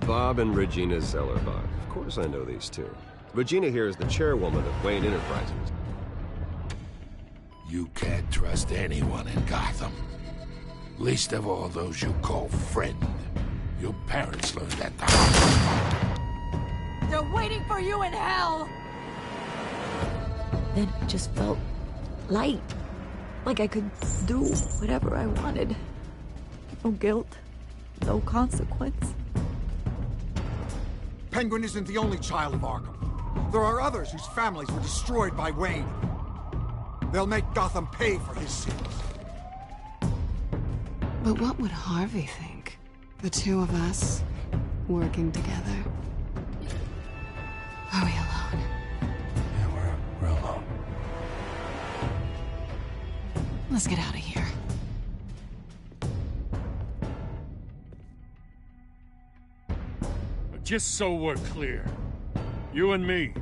Bob and Regina Zellerbach. Of course I know these two. Regina here is the chairwoman of Wayne Enterprises. You can't trust anyone in Gotham. Least of all those you call friend. Your parents learned that the hard way. They're waiting for you in hell! Then it just felt light. Like I could do whatever I wanted. No guilt. No consequence. Penguin isn't the only child of Arkham. There are others whose families were destroyed by Wayne. They'll make Gotham pay for his sins. But what would Harvey think? The two of us, working together? Are we alone? Yeah, we're alone. Let's get out of here. Just so we're clear, you and me,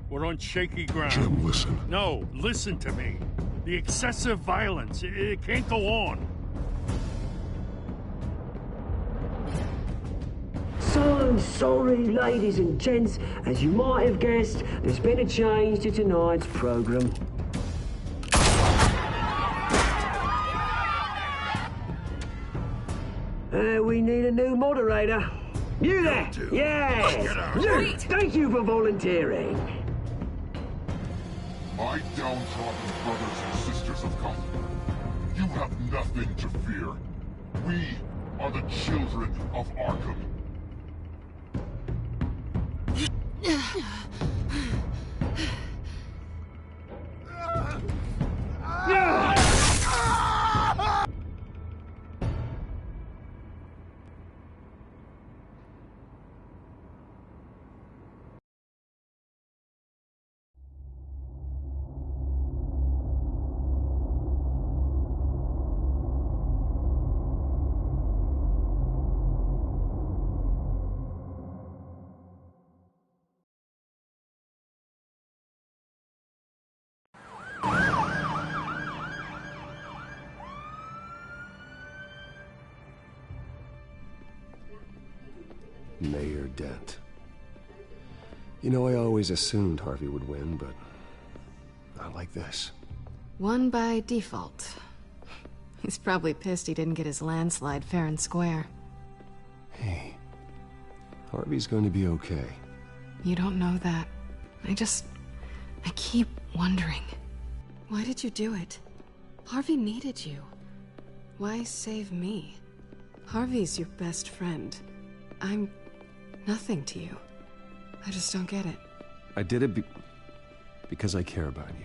we're on shaky ground. Jim, listen. No, listen to me. The excessive violence, it can't go on. So sorry, ladies and gents. As you might have guessed, there's been a change to tonight's program. We need a new moderator. You there? Yes! Luke, thank you for volunteering. My downtrodden brothers and sisters of Gotham, you have nothing to fear. We are the children of Arkham. Mayor Dent. You know, I always assumed Harvey would win, but not like this. Won by default. He's probably pissed he didn't get his landslide fair and square. Hey, Harvey's going to be okay. You don't know that. I keep wondering. Why did you do it? Harvey needed you. Why save me? Harvey's your best friend. I'm nothing to you. I just don't get it. I did it because I care about you.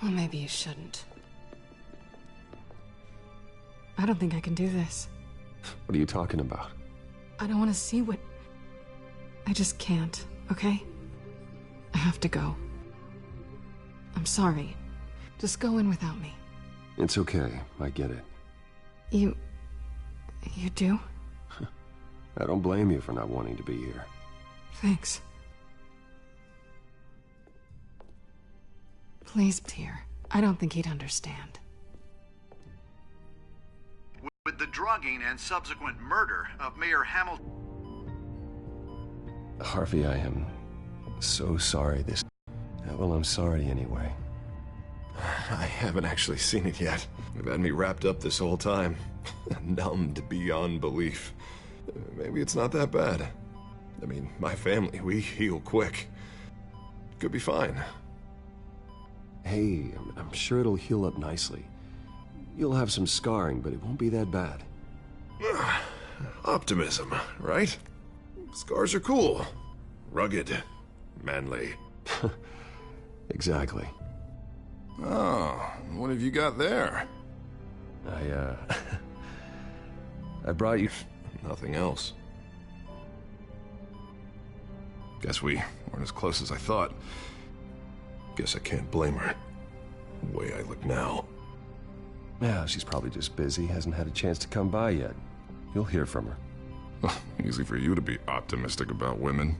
Well, maybe you shouldn't. I don't think I can do this. What are you talking about? I don't want to see what... I just can't, okay? I have to go. I'm sorry. Just go in without me. It's okay. I get it. You do? I don't blame you for not wanting to be here. Thanks. Please, dear. I don't think he'd understand. With the drugging and subsequent murder of Mayor Hamilton... Harvey, I am so sorry this... Well, I'm sorry anyway. I haven't actually seen it yet. They've had me wrapped up this whole time. Numbed beyond belief. Maybe it's not that bad. I mean, my family, we heal quick. Could be fine. Hey, I'm sure it'll heal up nicely. You'll have some scarring, but it won't be that bad. Optimism, right? Scars are cool. Rugged. Manly. Exactly. Oh, what have you got there? I brought you... Nothing else. Guess we weren't as close as I thought. Guess I can't blame her. The way I look now. Yeah, she's probably just busy, hasn't had a chance to come by yet. You'll hear from her. Easy for you to be optimistic about women.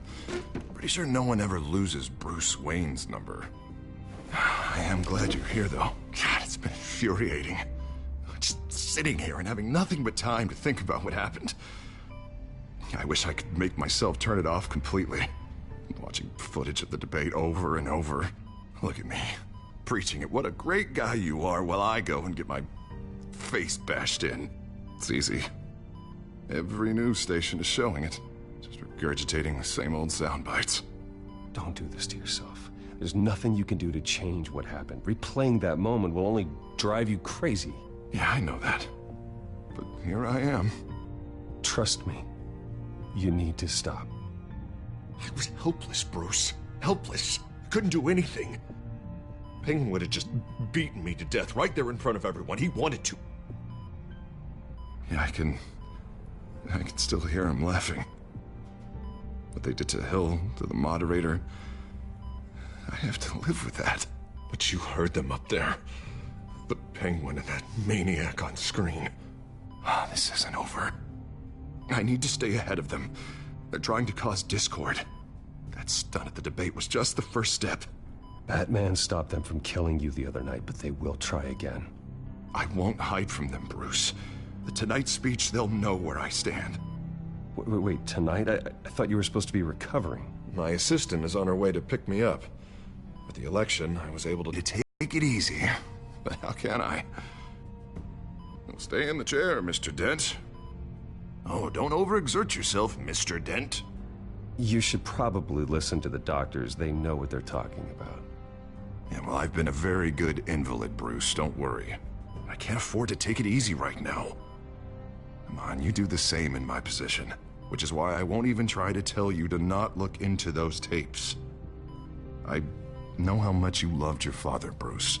Pretty sure no one ever loses Bruce Wayne's number. I am glad you're here, though. God, it's been infuriating. Just sitting here and having nothing but time to think about what happened. I wish I could make myself turn it off completely. Watching footage of the debate over and over. Look at me, preaching it. What a great guy you are, while I go and get my face bashed in. It's easy. Every news station is showing it. Just regurgitating the same old sound bites. Don't do this to yourself. There's nothing you can do to change what happened. Replaying that moment will only drive you crazy. Yeah, I know that. But here I am. Trust me. You need to stop. I was helpless, Bruce. Helpless. Couldn't do anything. Penguin would have just beaten me to death right there in front of everyone. He wanted to. Yeah, I can still hear him laughing. What they did to Hill, to the moderator. I have to live with that. But you heard them up there. The Penguin and that maniac on screen. This isn't over. I need to stay ahead of them. They're trying to cause discord. That stunt at the debate was just the first step. Batman stopped them from killing you the other night, but they will try again. I won't hide from them, Bruce. The Tonight speech, they'll know where I stand. Wait, tonight? I thought you were supposed to be recovering. My assistant is on her way to pick me up. At the election, I was able to take it easy. But how can I? Well, stay in the chair, Mr. Dent. Oh, don't overexert yourself, Mr. Dent. You should probably listen to the doctors. They know what they're talking about. Yeah, well, I've been a very good invalid, Bruce. Don't worry. I can't afford to take it easy right now. Come on, you do the same in my position. Which is why I won't even try to tell you to not look into those tapes. I know how much you loved your father, Bruce.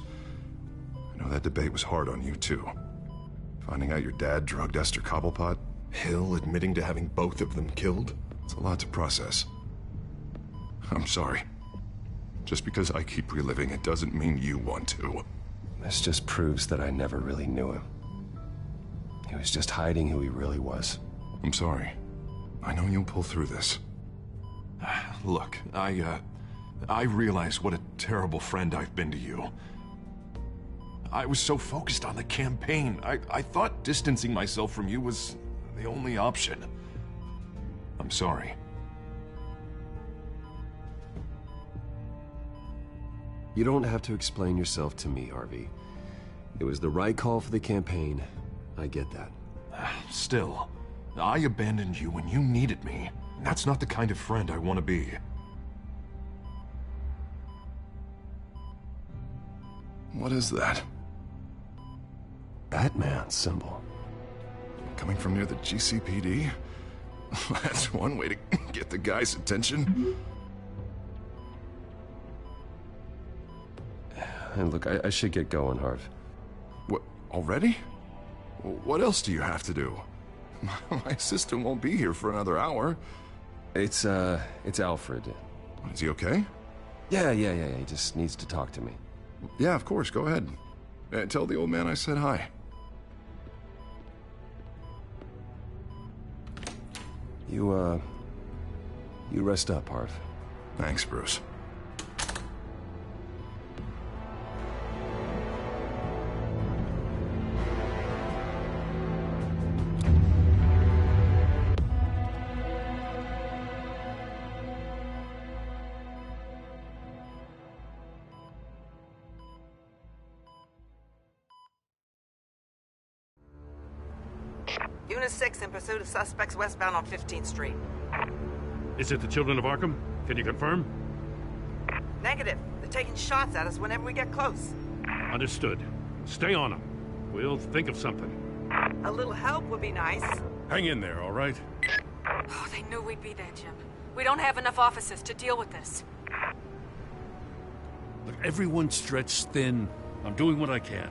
I know that debate was hard on you, too. Finding out your dad drugged Esther Cobblepot, Hill admitting to having both of them killed. It's a lot to process. I'm sorry. Just because I keep reliving it doesn't mean you want to. This just proves that I never really knew him. He was just hiding who he really was. I'm sorry. I know you'll pull through this. Look, I realize what a terrible friend I've been to you. I was so focused on the campaign. I thought distancing myself from you was the only option. I'm sorry. You don't have to explain yourself to me, Harvey. It was the right call for the campaign. I get that. Still, I abandoned you when you needed me. That's not the kind of friend I want to be. What is that? Batman symbol. Coming from near the GCPD? That's one way to get the guy's attention. And look, I should get going, Harv. What, already? What else do you have to do? My assistant won't be here for another hour. It's Alfred. Is he okay? Yeah, he just needs to talk to me. Yeah, of course, go ahead. Tell the old man I said hi. You rest up, Harv. Thanks, Bruce. Unit 6 in pursuit of suspects westbound on 15th Street. Is it the Children of Arkham? Can you confirm? Negative. They're taking shots at us whenever we get close. Understood. Stay on them. We'll think of something. A little help would be nice. Hang in there, all right? Oh, they knew we'd be there, Jim. We don't have enough officers to deal with this. Look, everyone's stretched thin. I'm doing what I can.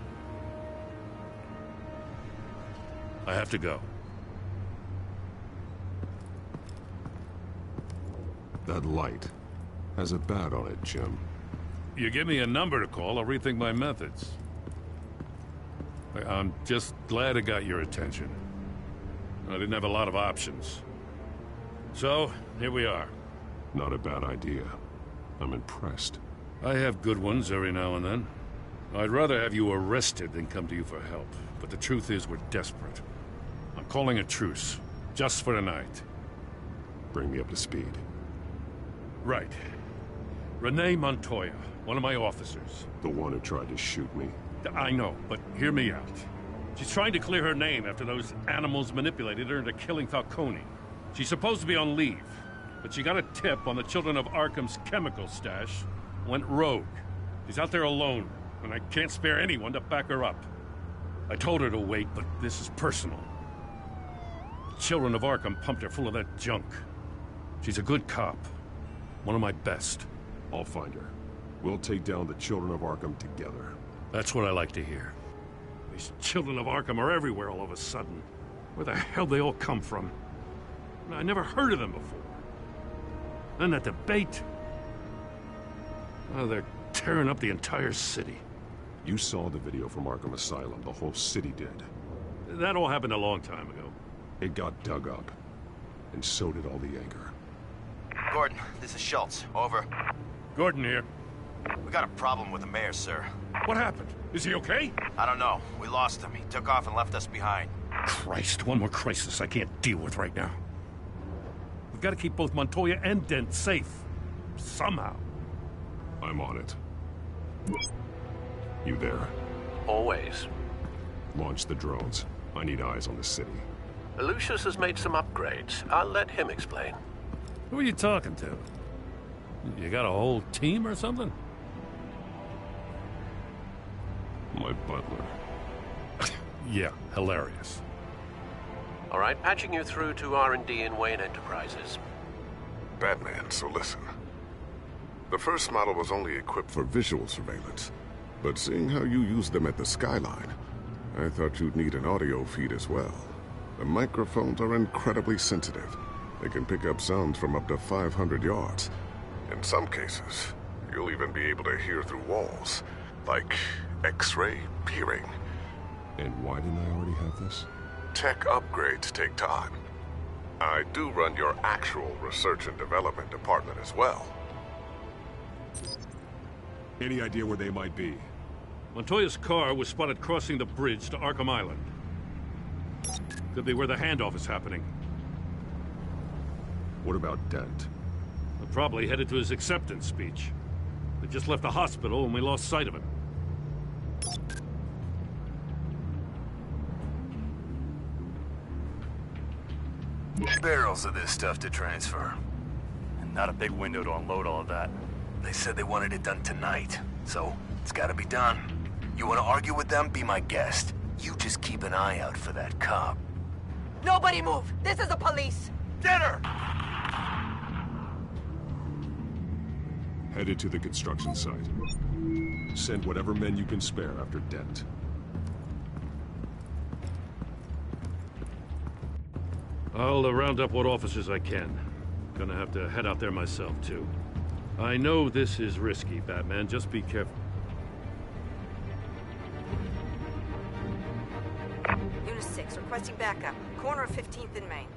I have to go. That light has a bat on it, Jim. You give me a number to call, I'll rethink my methods. I'm just glad I got your attention. I didn't have a lot of options. So, here we are. Not a bad idea. I'm impressed. I have good ones every now and then. I'd rather have you arrested than come to you for help. But the truth is, we're desperate. I'm calling a truce. Just for tonight. Bring me up to speed. Right. Renee Montoya, one of my officers. The one who tried to shoot me? I know, but hear me out. She's trying to clear her name after those animals manipulated her into killing Falcone. She's supposed to be on leave, but she got a tip on the Children of Arkham's chemical stash, went rogue. She's out there alone, and I can't spare anyone to back her up. I told her to wait, but this is personal. The Children of Arkham pumped her full of that junk. She's a good cop. One of my best. I'll find her. We'll take down the Children of Arkham together. That's what I like to hear. These Children of Arkham are everywhere all of a sudden. Where the hell they all come from? I never heard of them before. Then that debate. Oh, they're tearing up the entire city. You saw the video from Arkham Asylum. The whole city did. That all happened a long time ago. It got dug up. And so did all the anger. Gordon, this is Schultz. Over. Gordon here. We got a problem with the mayor, sir. What happened? Is he okay? I don't know. We lost him. He took off and left us behind. Christ, one more crisis I can't deal with right now. We've got to keep both Montoya and Dent safe. Somehow. I'm on it. You there? Always. Launch the drones. I need eyes on the city. Lucius has made some upgrades. I'll let him explain. Who are you talking to? You got a whole team or something? My butler. Yeah, hilarious. All right, patching you through to R&D in Wayne Enterprises. Batman, so listen. The first model was only equipped for visual surveillance, but seeing how you use them at the Skyline, I thought you'd need an audio feed as well. The microphones are incredibly sensitive. They can pick up sounds from up to 500 yards. In some cases, you'll even be able to hear through walls, like X-ray peering. And why didn't I already have this? Tech upgrades take time. I do run your actual research and development department as well. Any idea where they might be? Montoya's car was spotted crossing the bridge to Arkham Island. Could be where the handoff is happening. What about Dent? Probably headed to his acceptance speech. They just left the hospital and we lost sight of him. Barrels of this stuff to transfer. And not a big window to unload all of that. They said they wanted it done tonight, so it's gotta be done. You wanna argue with them? Be my guest. You just keep an eye out for that cop. Nobody move! This is the police! Get her! Headed to the construction site. Send whatever men you can spare after Dent. I'll round up what officers I can. Gonna have to head out there myself, too. I know this is risky, Batman. Just be careful. Unit 6, requesting backup. Corner of 15th and Main.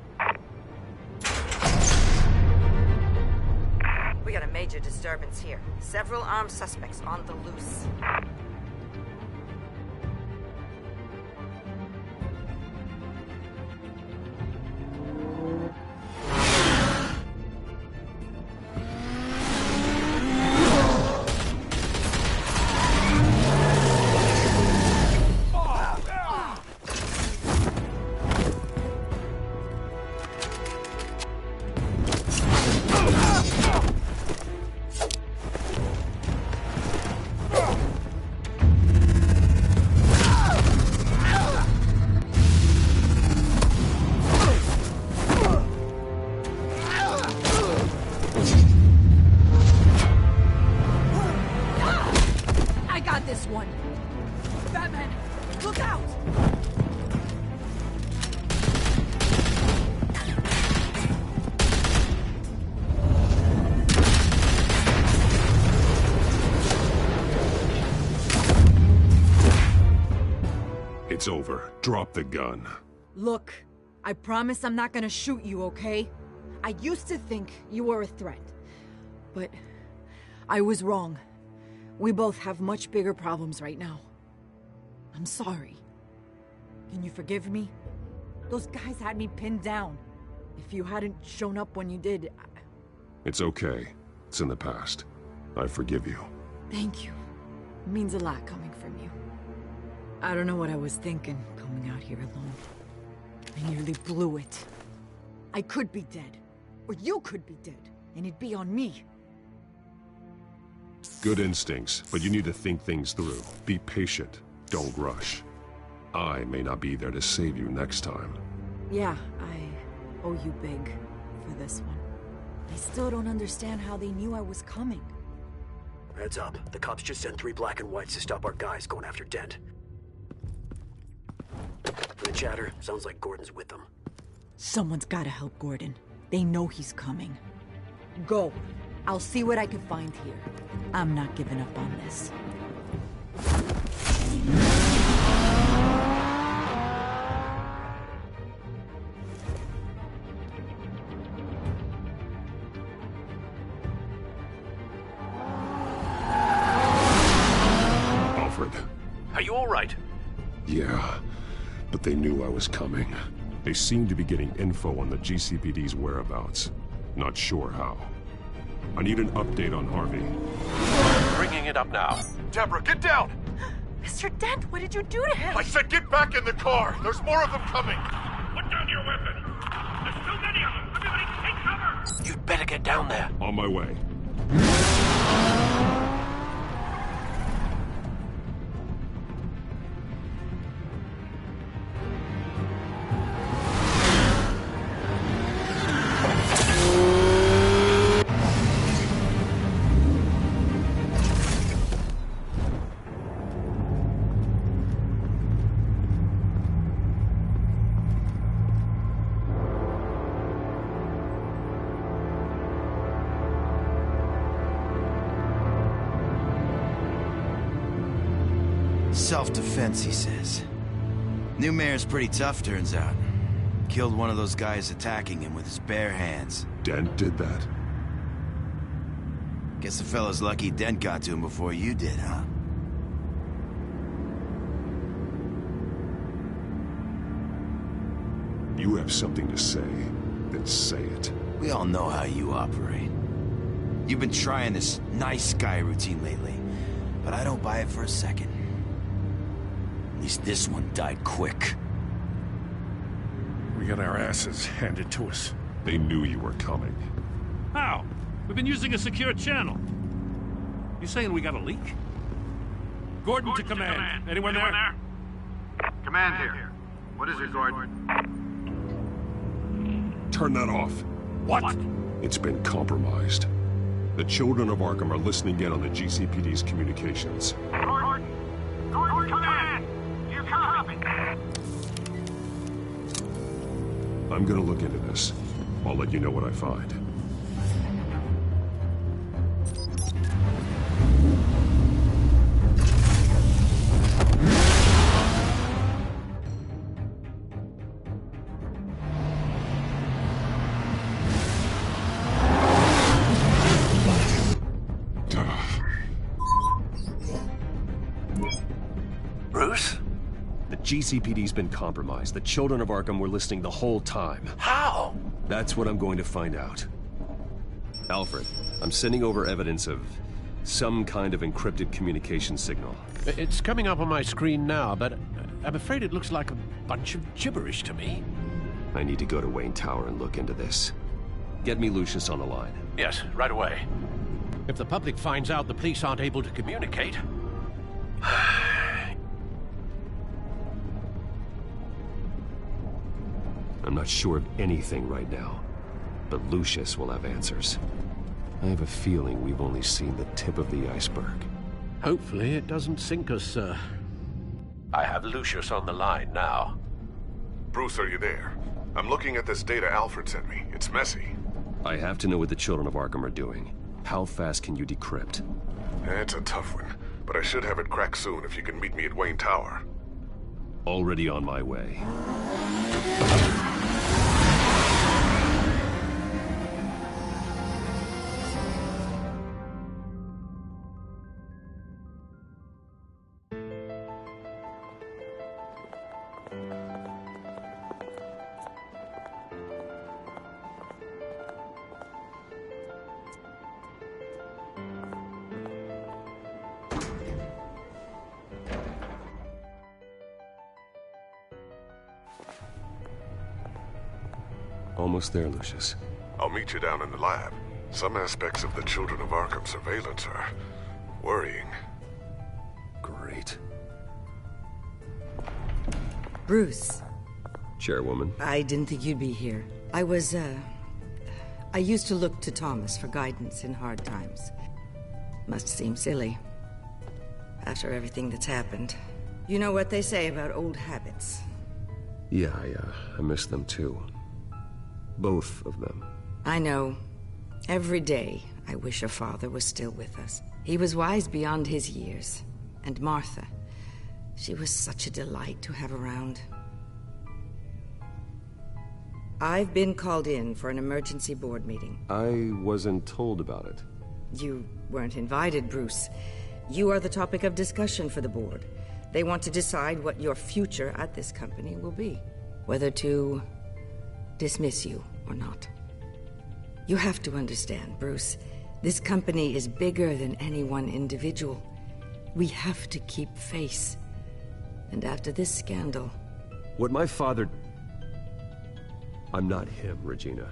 We got a major disturbance here. Several armed suspects on the loose. It's over. Drop the gun. Look, I promise I'm not gonna shoot you, okay? I used to think you were a threat, but I was wrong. We both have much bigger problems right now. I'm sorry. Can you forgive me? Those guys had me pinned down. If you hadn't shown up when you did... It's okay. It's in the past. I forgive you. Thank you. It means a lot coming from you. I don't know what I was thinking, coming out here alone. I nearly blew it. I could be dead. Or you could be dead. And it'd be on me. Good instincts, but you need to think things through. Be patient. Don't rush. I may not be there to save you next time. Yeah, I owe you big for this one. I still don't understand how they knew I was coming. Heads up. The cops just sent 3 black and whites to stop our guys going after Dent. From the chatter, sounds like Gordon's with them. Someone's gotta help Gordon. They know he's coming. Go. I'll see what I can find here. I'm not giving up on this. Alfred. Are you all right? Yeah, but they knew I was coming. They seem to be getting info on the GCPD's whereabouts. Not sure how. I need an update on Harvey. Bringing it up now. Deborah, get down! Mr. Dent, what did you do to him? I said get back in the car! There's more of them coming! Put down your weapon! There's too many of them! Everybody take cover! You'd better get down there. On my way. Self-defense, he says. New mayor's pretty tough, turns out. Killed one of those guys attacking him with his bare hands. Dent did that? Guess the fella's lucky Dent got to him before you did, huh? You have something to say, then say it. We all know how you operate. You've been trying this nice guy routine lately, but I don't buy it for a second. At least this one died quick. We got our asses handed to us. They knew you were coming. How? We've been using a secure channel. You saying we got a leak? Gordon to command. Anyone there? Command here. What is it, Gordon? Turn that off. What? It's been compromised. The children of Arkham are listening in on the GCPD's communications. Gordon, command! You copy? I'm gonna look into this. I'll let you know what I find. Bruce? The GCPD's been compromised. The children of Arkham were listening the whole time. How? That's what I'm going to find out. Alfred, I'm sending over evidence of some kind of encrypted communication signal. It's coming up on my screen now, but I'm afraid it looks like a bunch of gibberish to me. I need to go to Wayne Tower and look into this. Get me Lucius on the line. Yes, right away. If the public finds out the police aren't able to communicate... I'm not sure of anything right now, but Lucius will have answers. I have a feeling we've only seen the tip of the iceberg. Hopefully it doesn't sink us, sir. I have Lucius on the line now. Bruce, are you there? I'm looking at this data Alfred sent me. It's messy. I have to know what the children of Arkham are doing. How fast can you decrypt? It's a tough one, but I should have it cracked soon if you can meet me at Wayne Tower. Already on my way. Almost there, Lucius. I'll meet you down in the lab. Some aspects of the Children of Arkham surveillance are worrying. Great. Bruce. Chairwoman. I didn't think you'd be here. I used to look to Thomas for guidance in hard times. Must seem silly. After everything that's happened. You know what they say about old habits. Yeah, I miss them too. Both of them. I know. Every day, I wish your father was still with us. He was wise beyond his years. And Martha, she was such a delight to have around. I've been called in for an emergency board meeting. I wasn't told about it. You weren't invited, Bruce. You are the topic of discussion for the board. They want to decide what your future at this company will be. Whether to dismiss you or not. You have to understand, Bruce. This company is bigger than any one individual. We have to keep face. And after this scandal... What my father... I'm not him, Regina.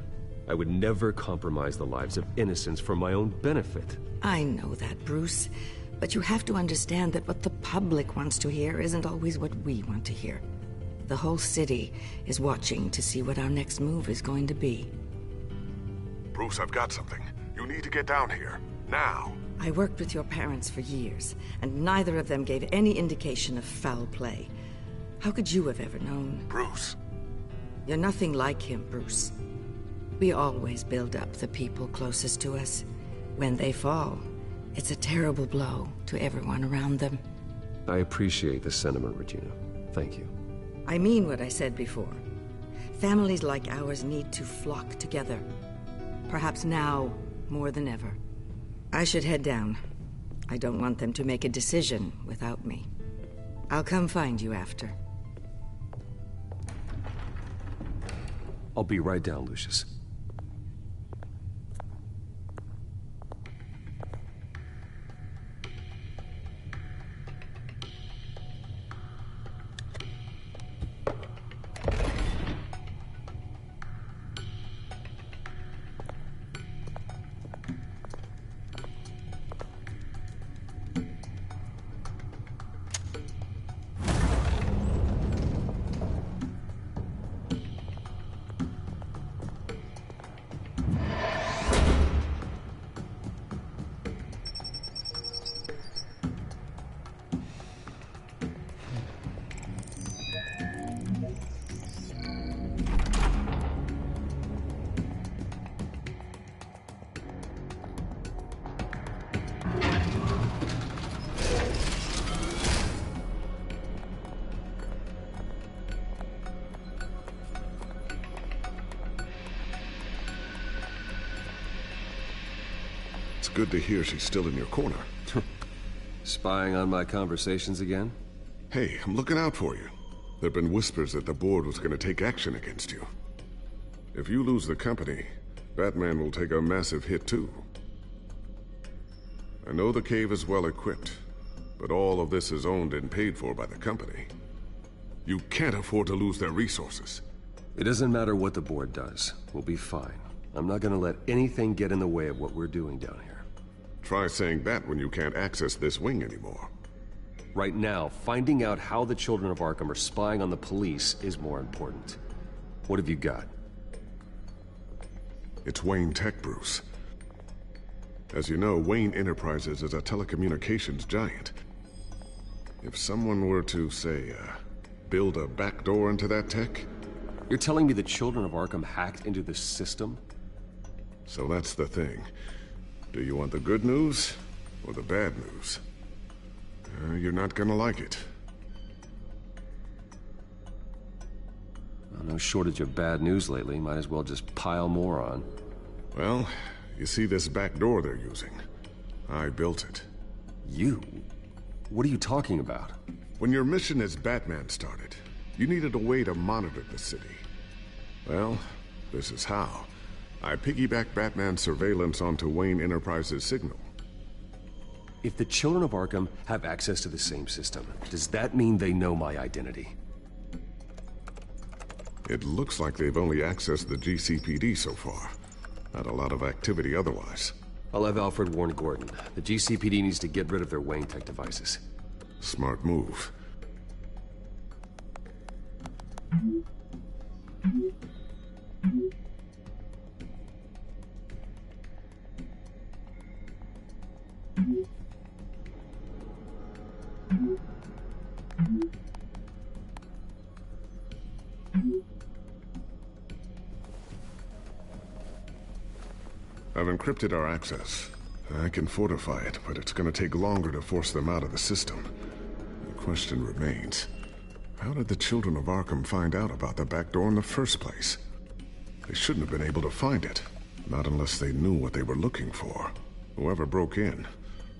I would never compromise the lives of innocents for my own benefit. I know that, Bruce. But you have to understand that what the public wants to hear isn't always what we want to hear. The whole city is watching to see what our next move is going to be. Bruce, I've got something. You need to get down here. Now. I worked with your parents for years, and neither of them gave any indication of foul play. How could you have ever known? Bruce. You're nothing like him, Bruce. We always build up the people closest to us. When they fall, it's a terrible blow to everyone around them. I appreciate the sentiment, Regina. Thank you. I mean what I said before. Families like ours need to flock together. Perhaps now more than ever. I should head down. I don't want them to make a decision without me. I'll come find you after. I'll be right down, Lucius. It's good to hear she's still in your corner. Spying on my conversations again? Hey, I'm looking out for you. There've been whispers that the board was going to take action against you. If you lose the company, Batman will take a massive hit too. I know the cave is well equipped, but all of this is owned and paid for by the company. You can't afford to lose their resources. It doesn't matter what the board does. We'll be fine. I'm not gonna let anything get in the way of what we're doing down here. Try saying that when you can't access this wing anymore. Right now, finding out how the Children of Arkham are spying on the police is more important. What have you got? It's Wayne Tech, Bruce. As you know, Wayne Enterprises is a telecommunications giant. If someone were to, say, build a backdoor into that tech... You're telling me the Children of Arkham hacked into this system? So that's the thing. Do you want the good news or the bad news? You're not gonna like it. Well, no shortage of bad news lately. Might as well just pile more on. Well, you see this back door they're using? I built it. You? What are you talking about? When your mission as Batman started, you needed a way to monitor the city. Well, this is how. I piggybacked Batman's surveillance onto Wayne Enterprises' signal. If the Children of Arkham have access to the same system, does that mean they know my identity? It looks like they've only accessed the GCPD so far. Not a lot of activity otherwise. I'll have Alfred warn Gordon. The GCPD needs to get rid of their Wayne Tech devices. Smart move. I've encrypted our access. I can fortify it, but it's gonna take longer to force them out of the system. The question remains, how did the children of Arkham find out about the back door in the first place? They shouldn't have been able to find it, not unless they knew what they were looking for. Whoever broke in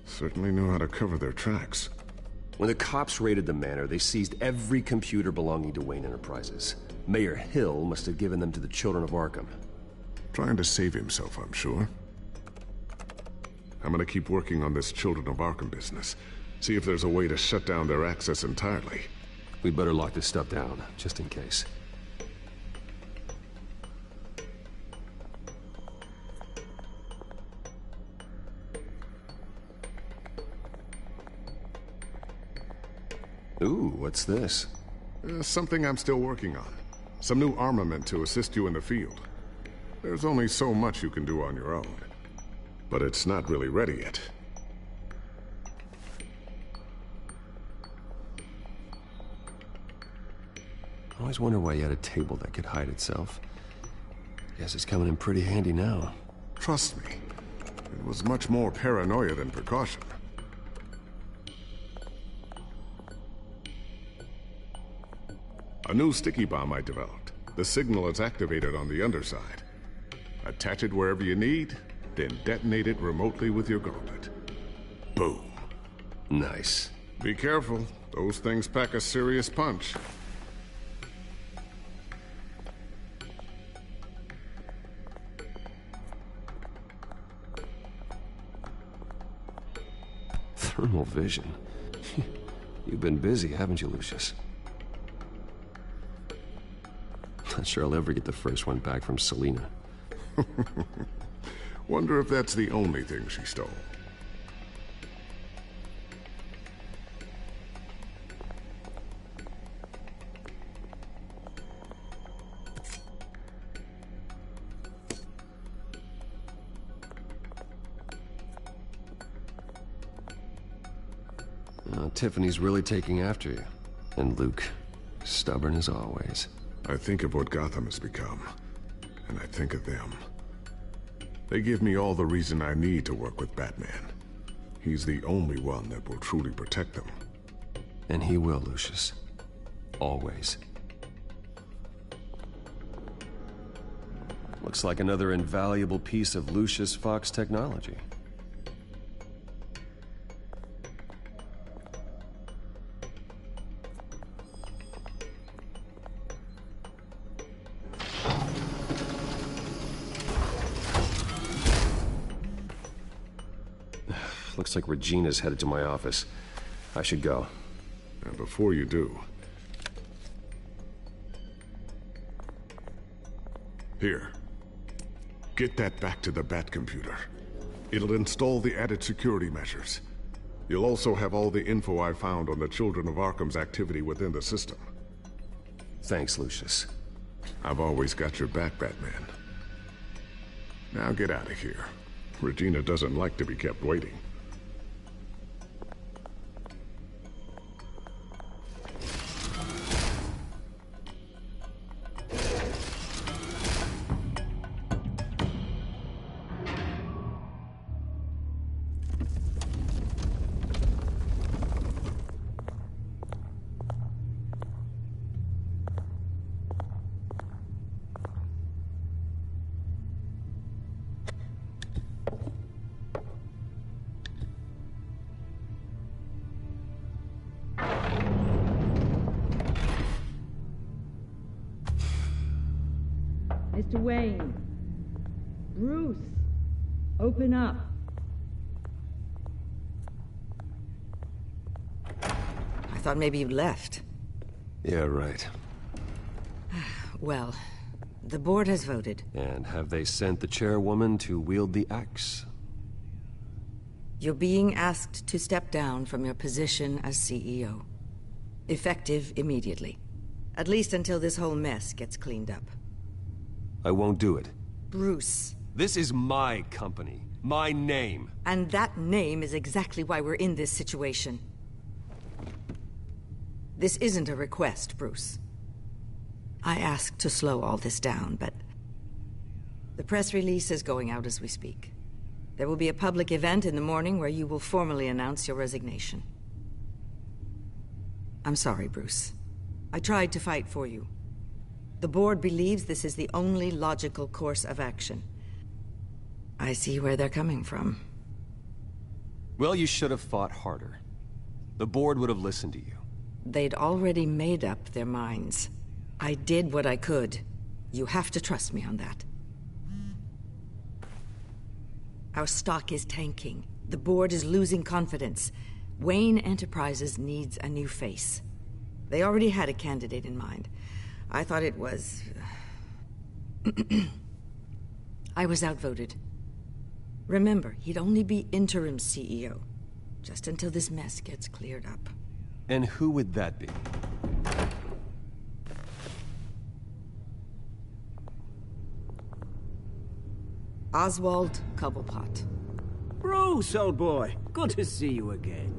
certainly knew how to cover their tracks. When the cops raided the manor, they seized every computer belonging to Wayne Enterprises. Mayor Hill must have given them to the children of Arkham. Trying to save himself, I'm sure. I'm gonna keep working on this Children of Arkham business. See if there's a way to shut down their access entirely. We better lock this stuff down, just in case. Ooh, what's this? Something I'm still working on. Some new armament to assist you in the field. There's only so much you can do on your own. But it's not really ready yet. I always wonder why you had a table that could hide itself. Guess it's coming in pretty handy now. Trust me, it was much more paranoia than precaution. A new sticky bomb I developed. The signal is activated on the underside. Attach it wherever you need, then detonate it remotely with your gauntlet. Boom. Nice. Be careful. Those things pack a serious punch. Thermal vision. You've been busy, haven't you, Lucius? Not sure I'll ever get the first one back from Selina. Wonder if that's the only thing she stole. Tiffany's really taking after you. And Luke, stubborn as always. I think of what Gotham has become, and I think of them. They give me all the reason I need to work with Batman. He's the only one that will truly protect them. And he will, Lucius. Always. Looks like another invaluable piece of Lucius Fox technology. Looks like Regina's headed to my office. I should go. And before you do... Here. Get that back to the Bat computer. It'll install the added security measures. You'll also have all the info I found on the Children of Arkham's activity within the system. Thanks, Lucius. I've always got your back, Batman. Now get out of here. Regina doesn't like to be kept waiting. Mr. Wayne. Bruce. Open up. I thought maybe you left. Yeah, right. Well, the board has voted. And have they sent the chairwoman to wield the axe? You're being asked to step down from your position as CEO. Effective immediately. At least until this whole mess gets cleaned up. I won't do it. Bruce. This is my company. My name. And that name is exactly why we're in this situation. This isn't a request, Bruce. I asked to slow all this down, but... the press release is going out as we speak. There will be a public event in the morning where you will formally announce your resignation. I'm sorry, Bruce. I tried to fight for you. The board believes this is the only logical course of action. I see where they're coming from. Well, you should have fought harder. The board would have listened to you. They'd already made up their minds. I did what I could. You have to trust me on that. Our stock is tanking. The board is losing confidence. Wayne Enterprises needs a new face. They already had a candidate in mind. I thought it was... I was outvoted. Remember, he'd only be interim CEO, just until this mess gets cleared up. And who would that be? Oswald Cobblepot. Bruce, old boy. Good to see you again.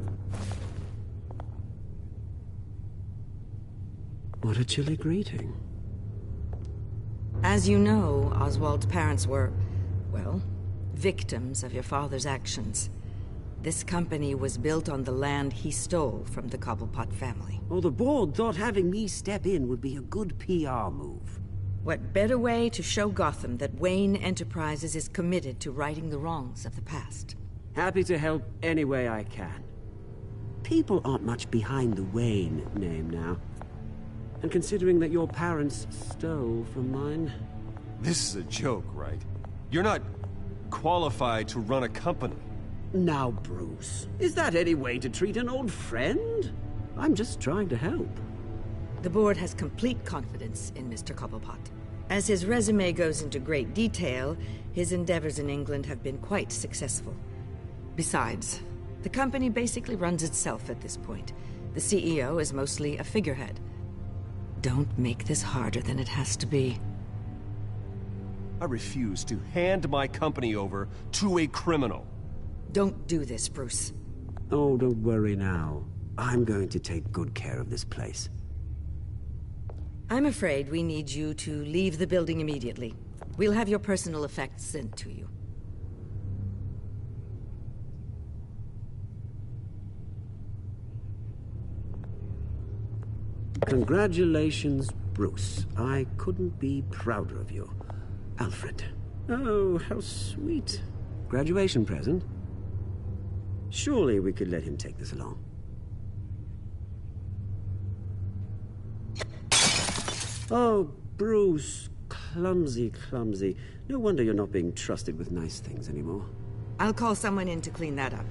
What a chilly greeting. As you know, Oswald's parents were, well, victims of your father's actions. This company was built on the land he stole from the Cobblepot family. Oh, the board thought having me step in would be a good PR move. What better way to show Gotham that Wayne Enterprises is committed to righting the wrongs of the past? Happy to help any way I can. People aren't much behind the Wayne name now. And considering that your parents stole from mine... This is a joke, right? You're not qualified to run a company. Now, Bruce, is that any way to treat an old friend? I'm just trying to help. The board has complete confidence in Mr. Cobblepot. As his resume goes into great detail, his endeavors in England have been quite successful. Besides, the company basically runs itself at this point. The CEO is mostly a figurehead. Don't make this harder than it has to be. I refuse to hand my company over to a criminal. Don't do this, Bruce. Oh, don't worry now. I'm going to take good care of this place. I'm afraid we need you to leave the building immediately. We'll have your personal effects sent to you. Congratulations, Bruce. I couldn't be prouder of you. Alfred. Oh, how sweet. Graduation present? Surely we could let him take this along. Oh, Bruce. Clumsy, clumsy. No wonder you're not being trusted with nice things anymore. I'll call someone in to clean that up.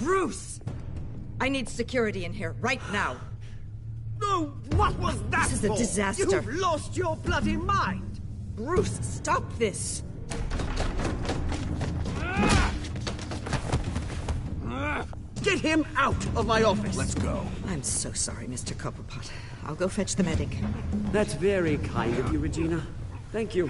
Bruce! I need security in here, right now. No, what was that This is a disaster. You've lost your bloody mind! Bruce, stop this! Get him out of my office! Let's go. I'm so sorry, Mr. Cobblepot. I'll go fetch the medic. That's very kind of you, Regina. Thank you.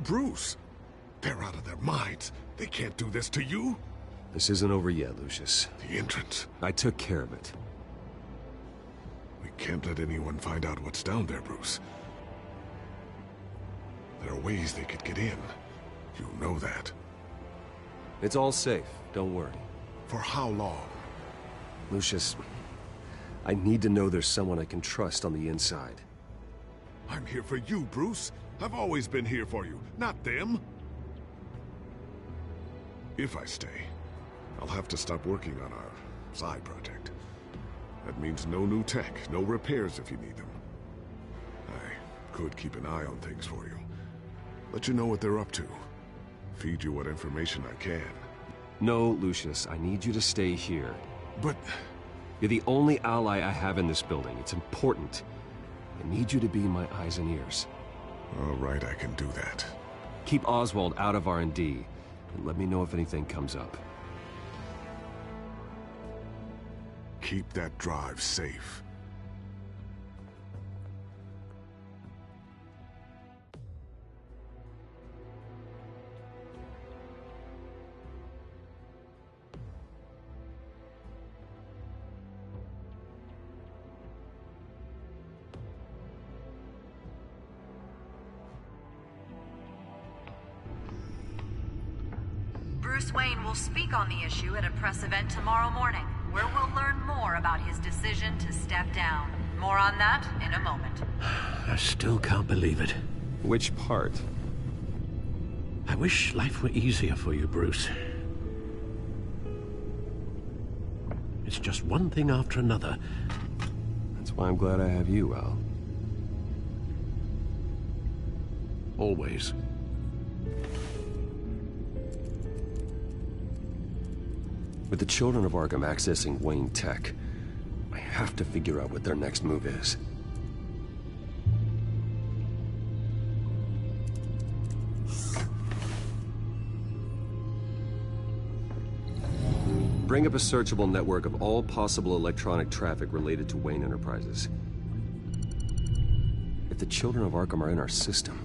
Bruce, they're out of their minds. They can't do this to you. This isn't over yet, Lucius. The entrance. I took care of it. We can't let anyone find out what's down there, Bruce. There are ways they could get in. You know that. It's all safe, don't worry. For how long? Lucius, I need to know there's someone I can trust on the inside. I'm here for you, Bruce. I've always been here for you, not them. If I stay, I'll have to stop working on our side project. That means no new tech, no repairs if you need them. I could keep an eye on things for you. Let you know what they're up to. Feed you what information I can. No, Lucius, I need you to stay here. But... You're the only ally I have in this building. It's important. I need you to be my eyes and ears. All right, I can do that. Keep Oswald out of R&D, and let me know if anything comes up. Keep that drive safe. Bruce Wayne will speak on the issue at a press event tomorrow morning, where we'll learn more about his decision to step down. More on that in a moment. I still can't believe it. Which part? I wish life were easier for you, Bruce. It's just one thing after another. That's why I'm glad I have you, Al. Always. With the children of Arkham accessing Wayne Tech, I have to figure out what their next move is. Bring up a searchable network of all possible electronic traffic related to Wayne Enterprises. If the children of Arkham are in our system,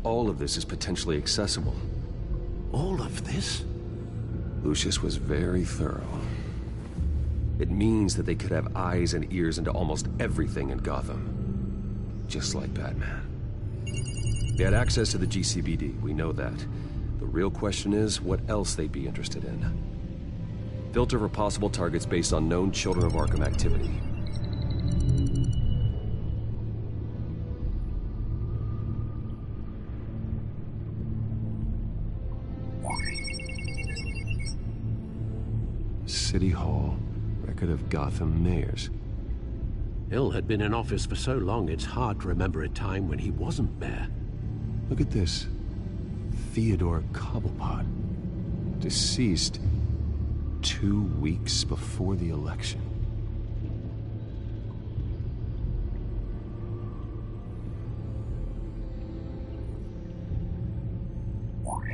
all of this is potentially accessible. All of this? Lucius was very thorough. It means that they could have eyes and ears into almost everything in Gotham. Just like Batman. They had access to the GCPD, we know that. The real question is, what else they'd be interested in. Filter for possible targets based on known Children of Arkham activity. City Hall, record of Gotham mayors. Hill had been in office for so long, it's hard to remember a time when he wasn't mayor. Look at this. Theodore Cobblepot. Deceased 2 weeks before the election.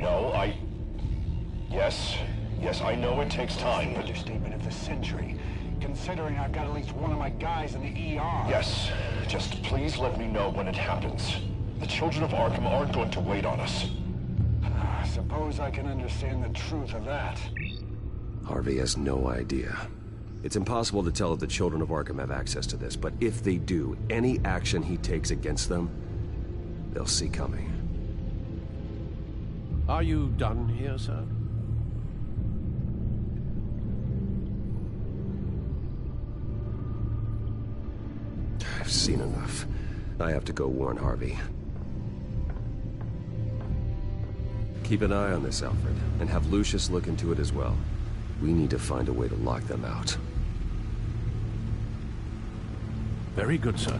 No, Yes, I know it takes time. Understatement of the century, considering I've got at least one of my guys in the ER. Yes, just please let me know when it happens. The children of Arkham aren't going to wait on us. I suppose I can understand the truth of that. Harvey has no idea. It's impossible to tell if the children of Arkham have access to this, but if they do, any action he takes against them, they'll see coming. Are you done here, sir? I've seen enough. I have to go warn Harvey. Keep an eye on this, Alfred, and have Lucius look into it as well. We need to find a way to lock them out. Very good, sir.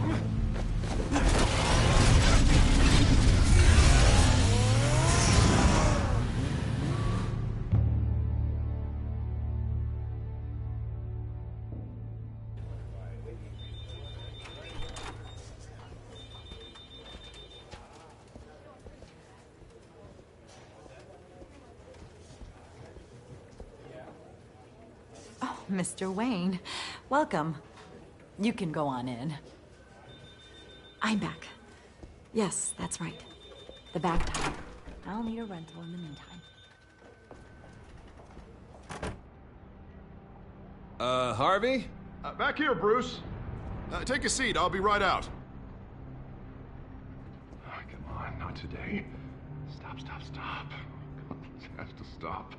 Mr. Wayne, welcome. You can go on in. I'm back. Yes, that's right. The back tire. I'll need a rental in the meantime. Harvey? Back here, Bruce. Take a seat. I'll be right out. Oh, come on, not today. Stop. It has to stop.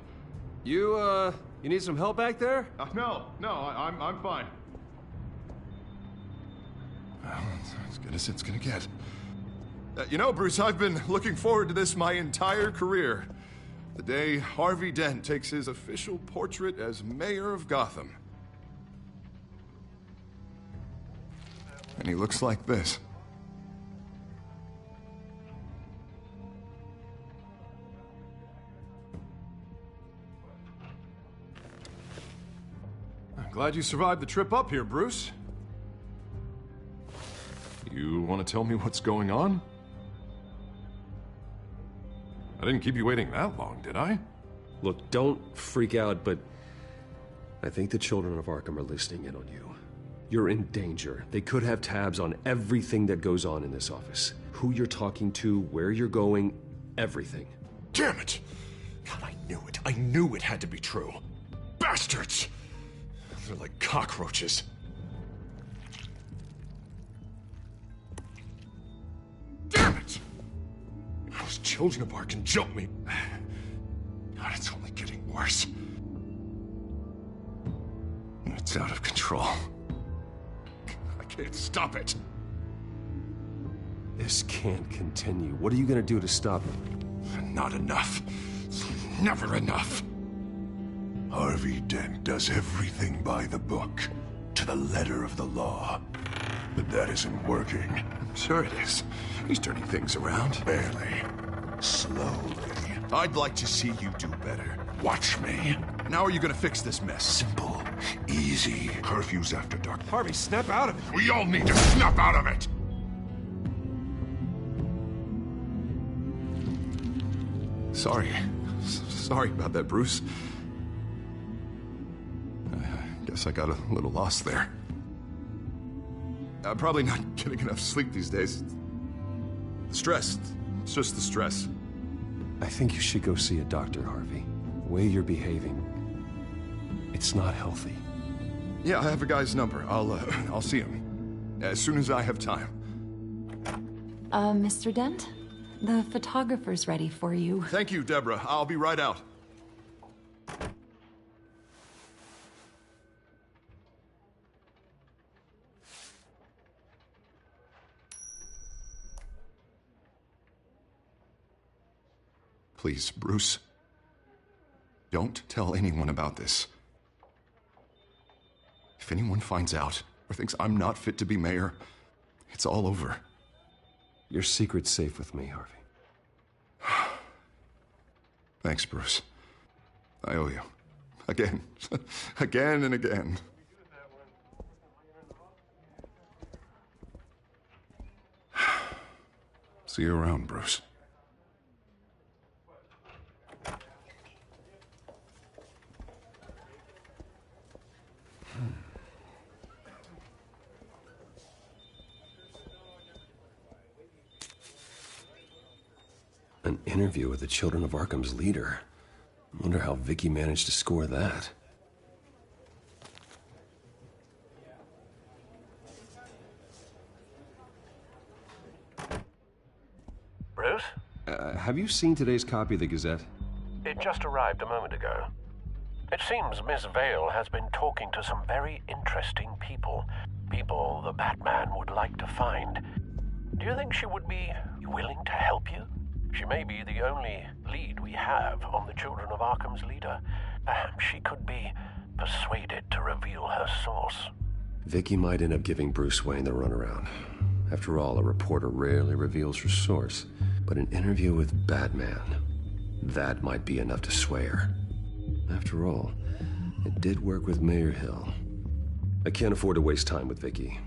You need some help back there? No, I'm fine. Well, it's as good as it's gonna get. You know, Bruce, I've been looking forward to this my entire career. The day Harvey Dent takes his official portrait as mayor of Gotham. And he looks like this. I'm glad you survived the trip up here, Bruce. You want to tell me what's going on? I didn't keep you waiting that long, did I? Look, don't freak out, but I think the children of Arkham are listening in on you. You're in danger. They could have tabs on everything that goes on in this office. Who you're talking to, where you're going, everything. Damn it! God, I knew it. I knew it had to be true. Bastards! They're like cockroaches. Damn it! Those children of Arkham jumped me. God, it's only getting worse. It's out of control. I can't stop it. This can't continue. What are you gonna do to stop it? Not enough. Never enough. Harvey Dent does everything by the book, to the letter of the law. But that isn't working. I'm sure it is. He's turning things around. Barely. Slowly. I'd like to see you do better. Watch me. Now are you gonna fix this mess? Simple. Easy. Curfews after dark. Harvey, snap out of it. We all need to snap out of it! Sorry. Sorry about that, Bruce. I guess I got a little lost there. I'm probably not getting enough sleep these days. The stress. It's just the stress. I think you should go see a doctor, Harvey. The way you're behaving, it's not healthy. Yeah, I have a guy's number. I'll see him as soon as I have time. Mr. Dent? The photographer's ready for you. Thank you, Deborah. I'll be right out. Please, Bruce. Don't tell anyone about this. If anyone finds out or thinks I'm not fit to be mayor, it's all over. Your secret's safe with me, Harvey. Thanks, Bruce. I owe you. Again. Again and again. See you around, Bruce. An interview with the Children of Arkham's leader. I wonder how Vicky managed to score that. Bruce? Have you seen today's copy of the Gazette? It just arrived a moment ago. It seems Miss Vale has been talking to some very interesting people. People the Batman would like to find. Do you think she would be willing to help you? She may be the only lead we have on the Children of Arkham's leader. Perhaps she could be persuaded to reveal her source. Vicky might end up giving Bruce Wayne the runaround. After all, a reporter rarely reveals her source. But an interview with Batman, that might be enough to sway her. After all, it did work with Mayor Hill. I can't afford to waste time with Vicky.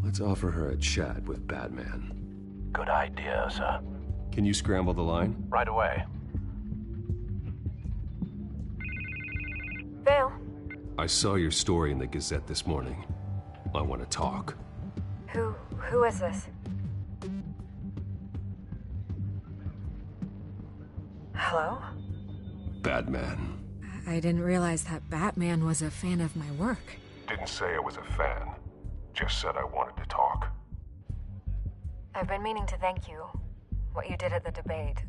Let's offer her a chat with Batman. Good idea, sir. Can you scramble the line? Right away. Vale. I saw your story in the Gazette this morning. I want to talk. Who is this? Hello? Batman. I didn't realize that Batman was a fan of my work. Didn't say I was a fan. Just said I wanted to talk. I've been meaning to thank you. What you did at the debate.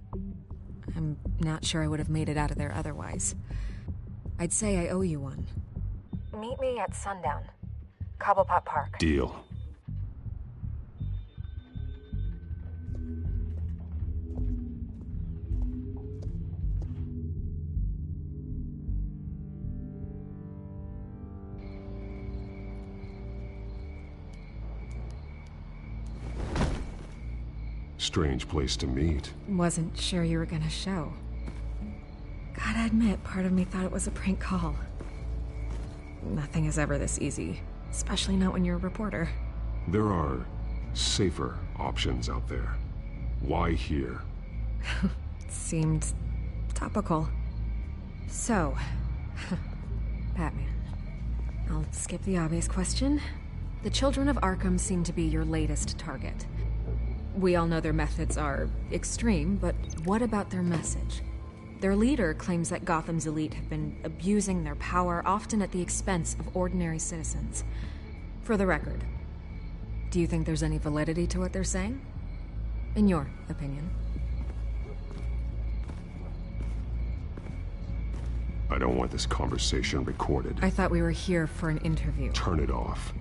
I'm not sure I would have made it out of there otherwise. I'd say I owe you one. Meet me at sundown. Cobblepot Park. Deal. Strange place to meet. Wasn't sure you were gonna show. Gotta admit, part of me thought it was a prank call. Nothing is ever this easy, especially not when you're a reporter. There are safer options out there. Why here? Seemed topical. So, Batman. I'll skip the obvious question. The children of Arkham seem to be your latest target. We all know their methods are extreme, but what about their message? Their leader claims that Gotham's elite have been abusing their power, often at the expense of ordinary citizens. For the record, do you think there's any validity to what they're saying? In your opinion? I don't want this conversation recorded. I thought we were here for an interview. Turn it off.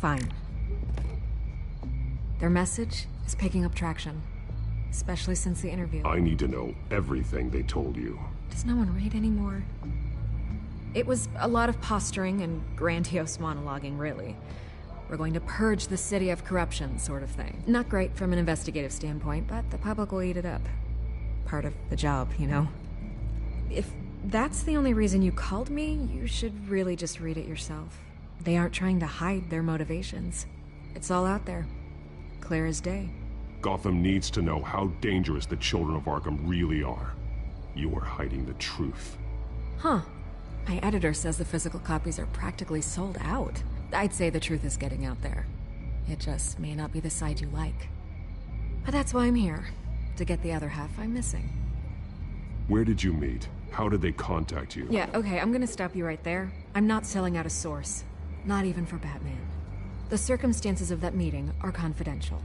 Fine. Their message is picking up traction, especially since the interview. I need to know everything they told you. Does no one read anymore? It was a lot of posturing and grandiose monologuing, really. We're going to purge the city of corruption, sort of thing. Not great from an investigative standpoint, but the public will eat it up. Part of the job, you know? If that's the only reason you called me, you should really just read it yourself. They aren't trying to hide their motivations. It's all out there. Clear as day. Gotham needs to know how dangerous the children of Arkham really are. You are hiding the truth. Huh. My editor says the physical copies are practically sold out. I'd say the truth is getting out there. It just may not be the side you like. But that's why I'm here. To get the other half I'm missing. Where did you meet? How did they contact you? Yeah, okay, I'm gonna stop you right there. I'm not selling out a source. Not even for Batman. The circumstances of that meeting are confidential.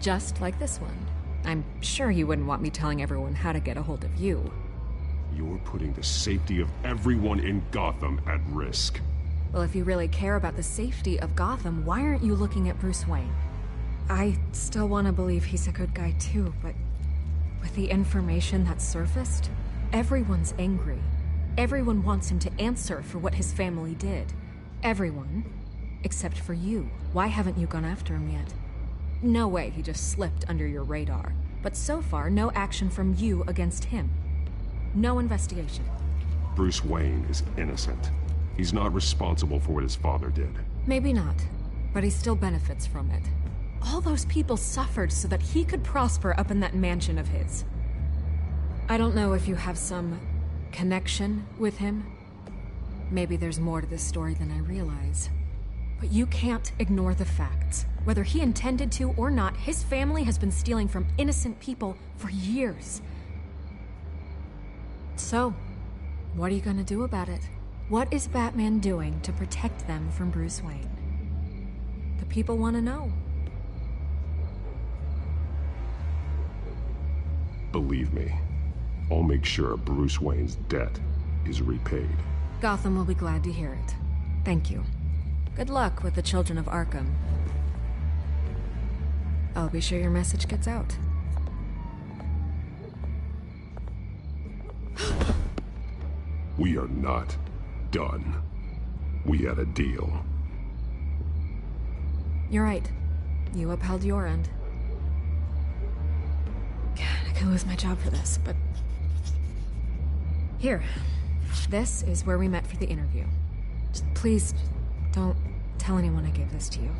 Just like this one. I'm sure you wouldn't want me telling everyone how to get a hold of you. You're putting the safety of everyone in Gotham at risk. Well, if you really care about the safety of Gotham, why aren't you looking at Bruce Wayne? I still want to believe he's a good guy too, but with the information that surfaced, everyone's angry. Everyone wants him to answer for what his family did. Everyone, except for you. Why haven't you gone after him yet? No way he just slipped under your radar. But so far, no action from you against him. No investigation. Bruce Wayne is innocent. He's not responsible for what his father did. Maybe not, but he still benefits from it. All those people suffered so that he could prosper up in that mansion of his. I don't know if you have some connection with him. Maybe there's more to this story than I realize. But you can't ignore the facts. Whether he intended to or not, his family has been stealing from innocent people for years. So, what are you gonna do about it? What is Batman doing to protect them from Bruce Wayne? The people want to know. Believe me, I'll make sure Bruce Wayne's debt is repaid. Gotham will be glad to hear it. Thank you. Good luck with the children of Arkham. I'll be sure your message gets out. We are not done. We had a deal. You're right. You upheld your end. God, I could lose my job for this, but... Here. This is where we met for the interview. Just please, don't tell anyone I gave this to you.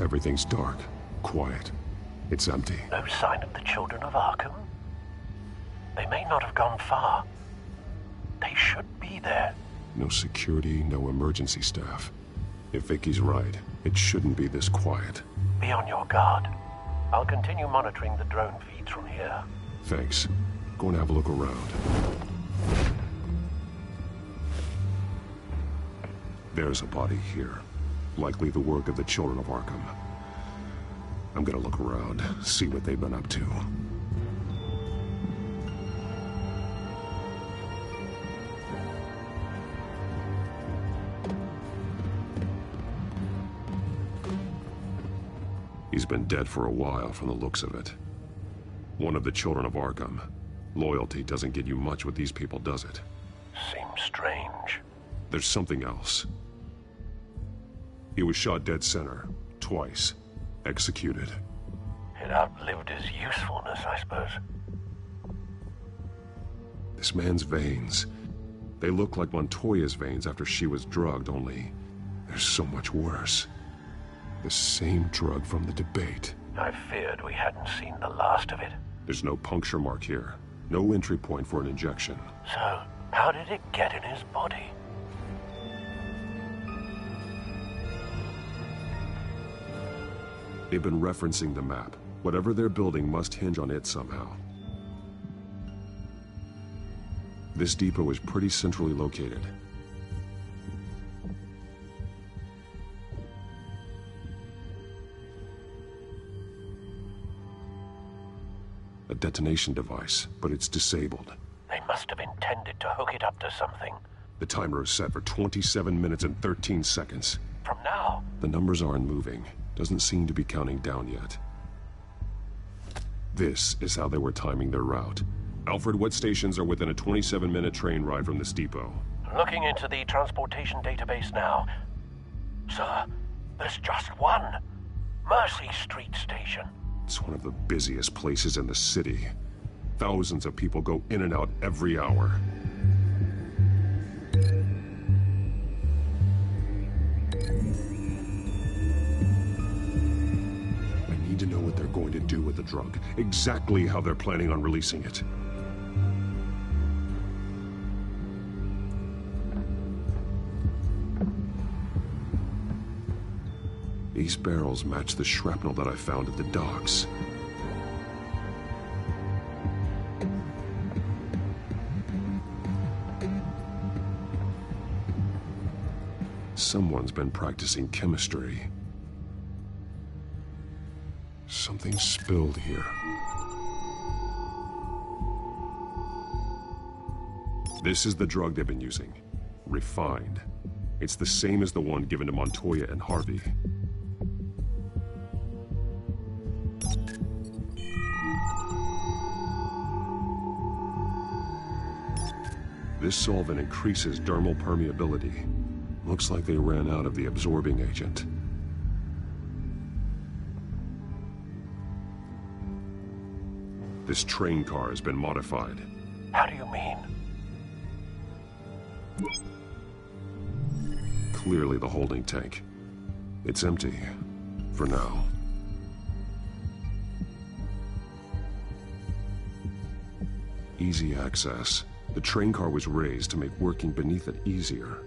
Everything's dark, quiet. It's empty. No sign of the children of Arkham? They may not have gone far. They should be there. No security, no emergency staff. If Vicky's right, it shouldn't be this quiet. Be on your guard. I'll continue monitoring the drone feeds from here. Thanks. Go and have a look around. There's a body here. Likely the work of the children of Arkham. I'm gonna look around, see what they've been up to. He's been dead for a while from the looks of it. One of the children of Arkham. Loyalty doesn't get you much with these people, does it? Seems strange. There's something else. He was shot dead center, twice, executed. It outlived his usefulness, I suppose. This man's veins, they look like Montoya's veins after she was drugged, only they're so much worse. The same drug from the debate. I feared we hadn't seen the last of it. There's no puncture mark here. No entry point for an injection. So, how did it get in his body? They've been referencing the map. Whatever they're building must hinge on it somehow. This depot is pretty centrally located. A detonation device, but it's disabled. They must have intended to hook it up to something. The timer is set for 27 minutes and 13 seconds. From now? The numbers aren't moving. Doesn't seem to be counting down yet. This is how they were timing their route. Alfred, what stations are within a 27-minute train ride from this depot? Looking into the transportation database now. Sir, there's just one. Mercy Street Station. It's one of the busiest places in the city. Thousands of people go in and out every hour. I need to know what they're going to do with the drug. Exactly how they're planning on releasing it. These barrels match the shrapnel that I found at the docks. Someone's been practicing chemistry. Something spilled here. This is the drug they've been using. Refined. It's the same as the one given to Montoya and Harvey. This solvent increases dermal permeability. Looks like they ran out of the absorbing agent. This train car has been modified. How do you mean? Clearly the holding tank. It's empty. For now. Easy access. The train car was raised to make working beneath it easier.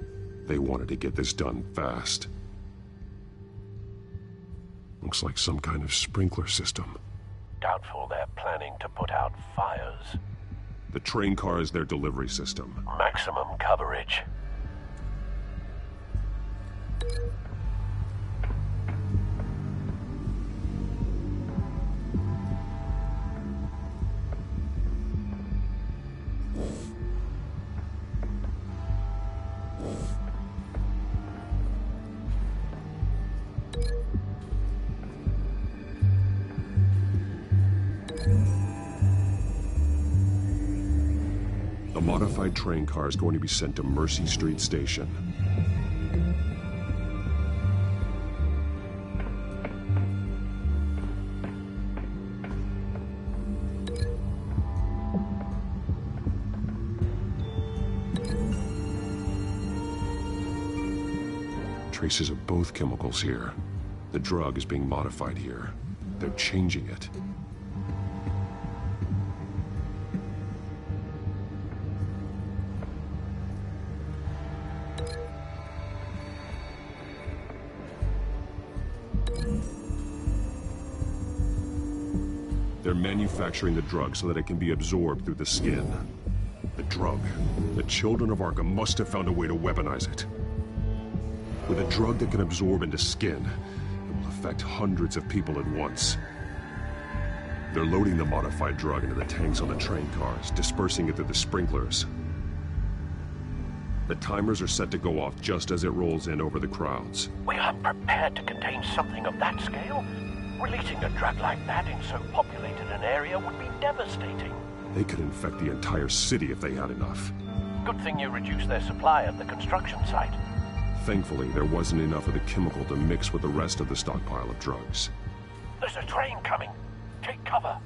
They wanted to get this done fast. Looks like some kind of sprinkler system. Doubtful they're planning to put out fires. The train car is their delivery system. Maximum coverage. The modified train car is going to be sent to Mercy Street Station. Traces of both chemicals here. The drug is being modified here. They're changing it. They're manufacturing the drug so that it can be absorbed through the skin. The drug. The children of Arkham must have found a way to weaponize it. With a drug that can absorb into skin, it will affect hundreds of people at once. They're loading the modified drug into the tanks on the train cars, dispersing it through the sprinklers. The timers are set to go off just as it rolls in over the crowds. We aren't prepared to contain something of that scale. Releasing a drug like that in so populated an area would be devastating. They could infect the entire city if they had enough. Good thing you reduced their supply at the construction site. Thankfully, there wasn't enough of the chemical to mix with the rest of the stockpile of drugs. There's a train coming. Take cover.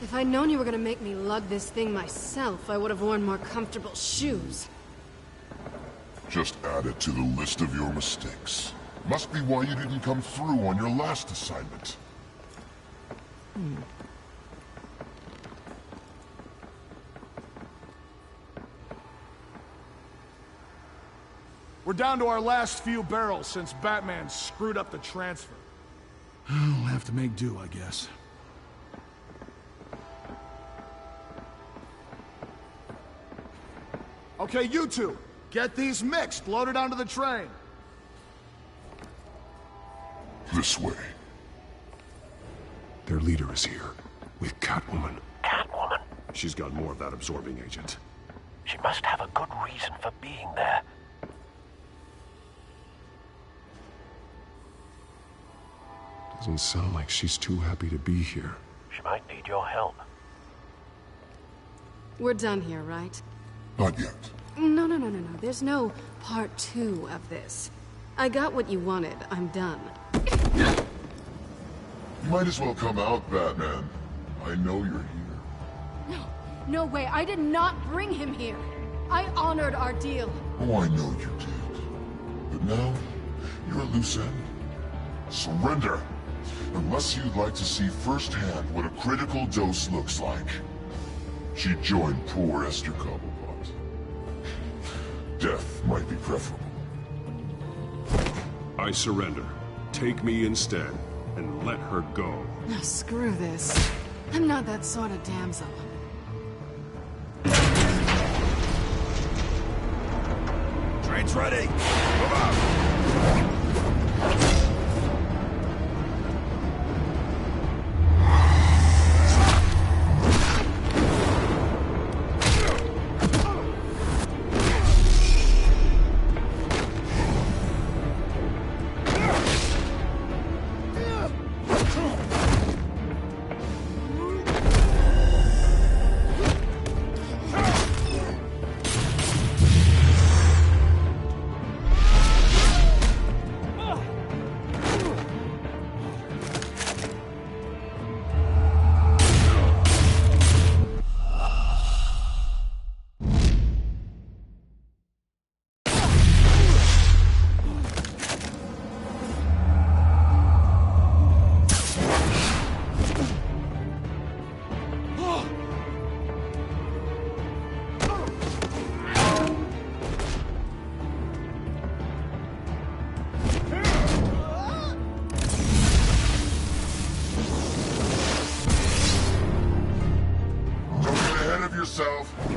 If I'd known you were gonna make me lug this thing myself, I would have worn more comfortable shoes. Just add it to the list of your mistakes. Must be why you didn't come through on your last assignment. We're down to our last few barrels since Batman screwed up the transfer. We'll have to make do, I guess. Okay, you two, get these mixed, loaded onto the train. This way. Their leader is here, with Catwoman. Catwoman? She's got more of that absorbing agent. She must have a good reason for being there. Doesn't sound like she's too happy to be here. She might need your help. We're done here, right? Not yet. No. There's no part 2 of this. I got what you wanted. I'm done. You might as well come out, Batman. I know you're here. No way. I did not bring him here. I honored our deal. Oh, I know you did. But now, you're a loose end. Surrender! Unless you'd like to see firsthand what a critical dose looks like. She joined poor Esther Cobblepot. Death might be preferable. I surrender. Take me instead, and let her go. No, screw this. I'm not that sort of damsel. Train's ready! Move out!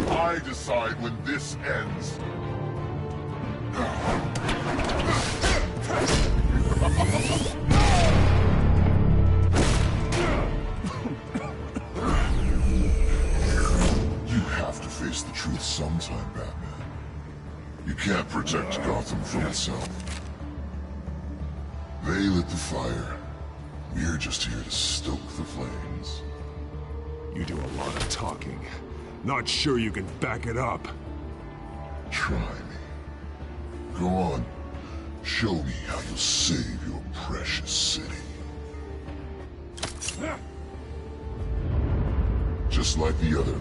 I decide when this ends. You have to face the truth sometime, Batman. You can't protect Gotham from itself. They lit the fire. We're just here to stoke the flames. You do a lot of talking. Not sure you can back it up. Try me. Go on. Show me how you'll save your precious city. Just like the other.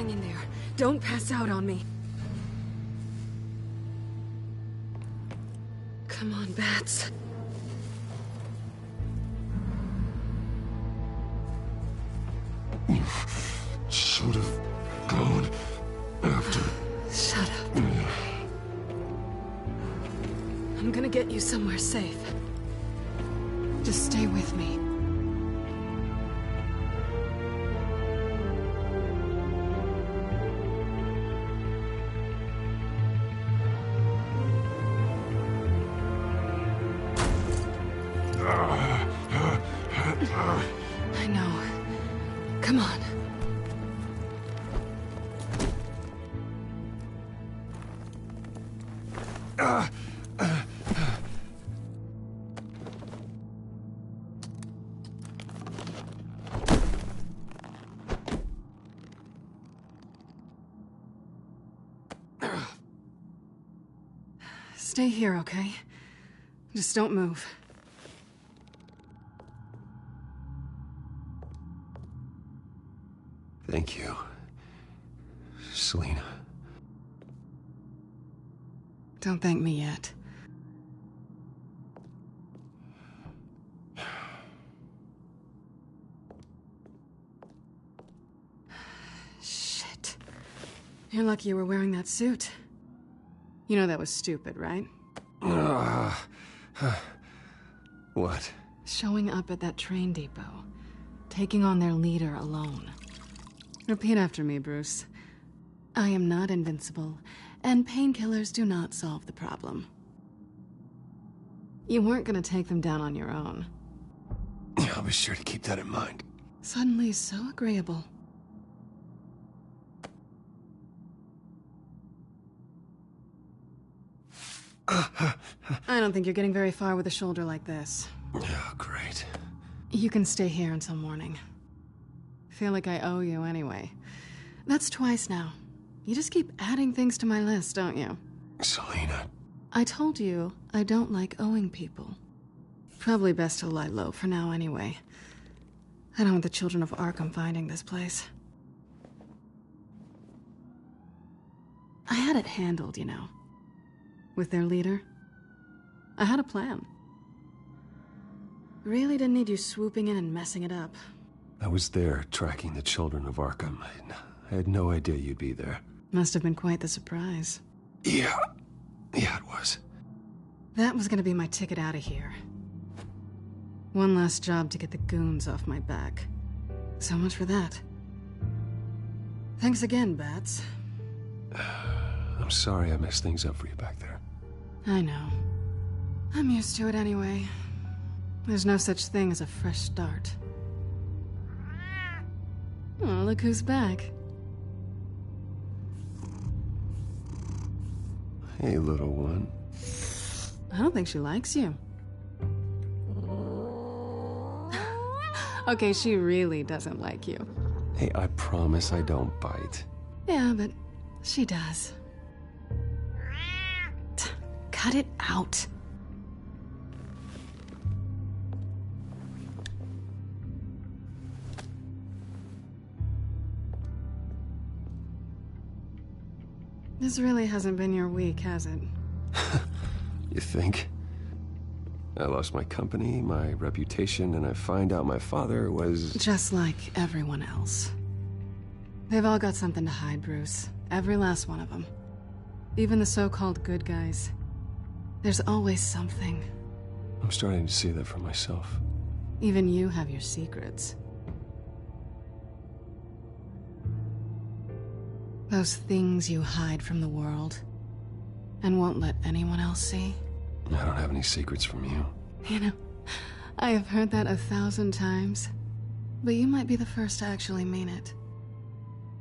Hang in there. Don't pass out on me. Come on, Bats. You should have gone after... Shut up. I'm gonna get you somewhere safe. Just stay with me. I know. Come on. Stay here, okay? Just don't move. Thank you, Selina. Don't thank me yet. Shit. You're lucky you were wearing that suit. You know that was stupid, right? What? Showing up at that train depot. Taking on their leader alone. Repeat after me, Bruce. I am not invincible, and painkillers do not solve the problem. You weren't gonna take them down on your own. I'll be sure to keep that in mind. Suddenly so agreeable. I don't think you're getting very far with a shoulder like this. Oh, great. You can stay here until morning. Feel like I owe you anyway. That's twice now. You just keep adding things to my list, don't you? Selina. I told you I don't like owing people. Probably best to lie low for now anyway. I don't want the children of Arkham finding this place. I had it handled, you know. With their leader. I had a plan. Really didn't need you swooping in and messing it up. I was there tracking the children of Arkham. I had no idea you'd be there. Must have been quite the surprise. Yeah, it was. That was gonna be my ticket out of here. One last job to get the goons off my back. So much for that. Thanks again, Bats. I'm sorry I messed things up for you back there. I know. I'm used to it anyway. There's no such thing as a fresh start. Oh, look who's back. Hey, little one. I don't think she likes you. Okay, she really doesn't like you. Hey, I promise I don't bite. Yeah, but she does. Cut it out. This really hasn't been your week, has it? You think? I lost my company, my reputation, and I find out my father was... Just like everyone else. They've all got something to hide, Bruce. Every last one of them. Even the so-called good guys. There's always something. I'm starting to see that for myself. Even you have your secrets. Those things you hide from the world and won't let anyone else see. I don't have any secrets from you. You know, I have heard that 1,000 times, but you might be the first to actually mean it.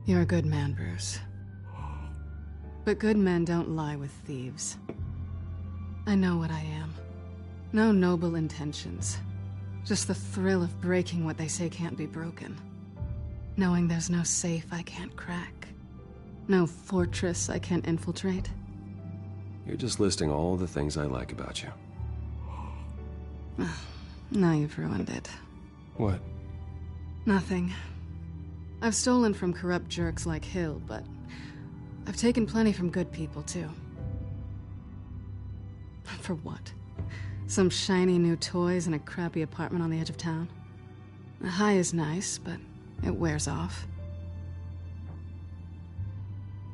You're a good man, Bruce. But good men don't lie with thieves. I know what I am. No noble intentions. Just the thrill of breaking what they say can't be broken. Knowing there's no safe I can't crack. No fortress I can't infiltrate. You're just listing all the things I like about you. Now you've ruined it. What? Nothing. I've stolen from corrupt jerks like Hill, but I've taken plenty from good people, too. For what? Some shiny new toys and a crappy apartment on the edge of town? The high is nice, but it wears off.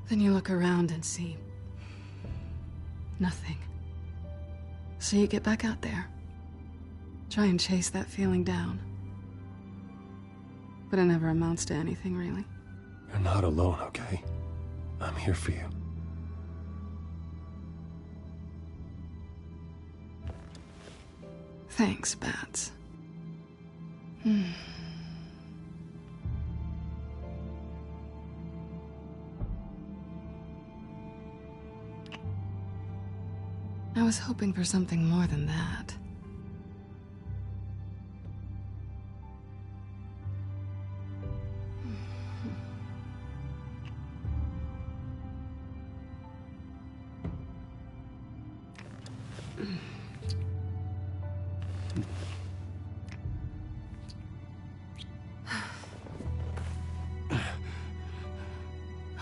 Then you look around and see nothing. So you get back out there. Try and chase that feeling down. But it never amounts to anything, really. You're not alone, okay? I'm here for you. Thanks, Bats. I was hoping for something more than that.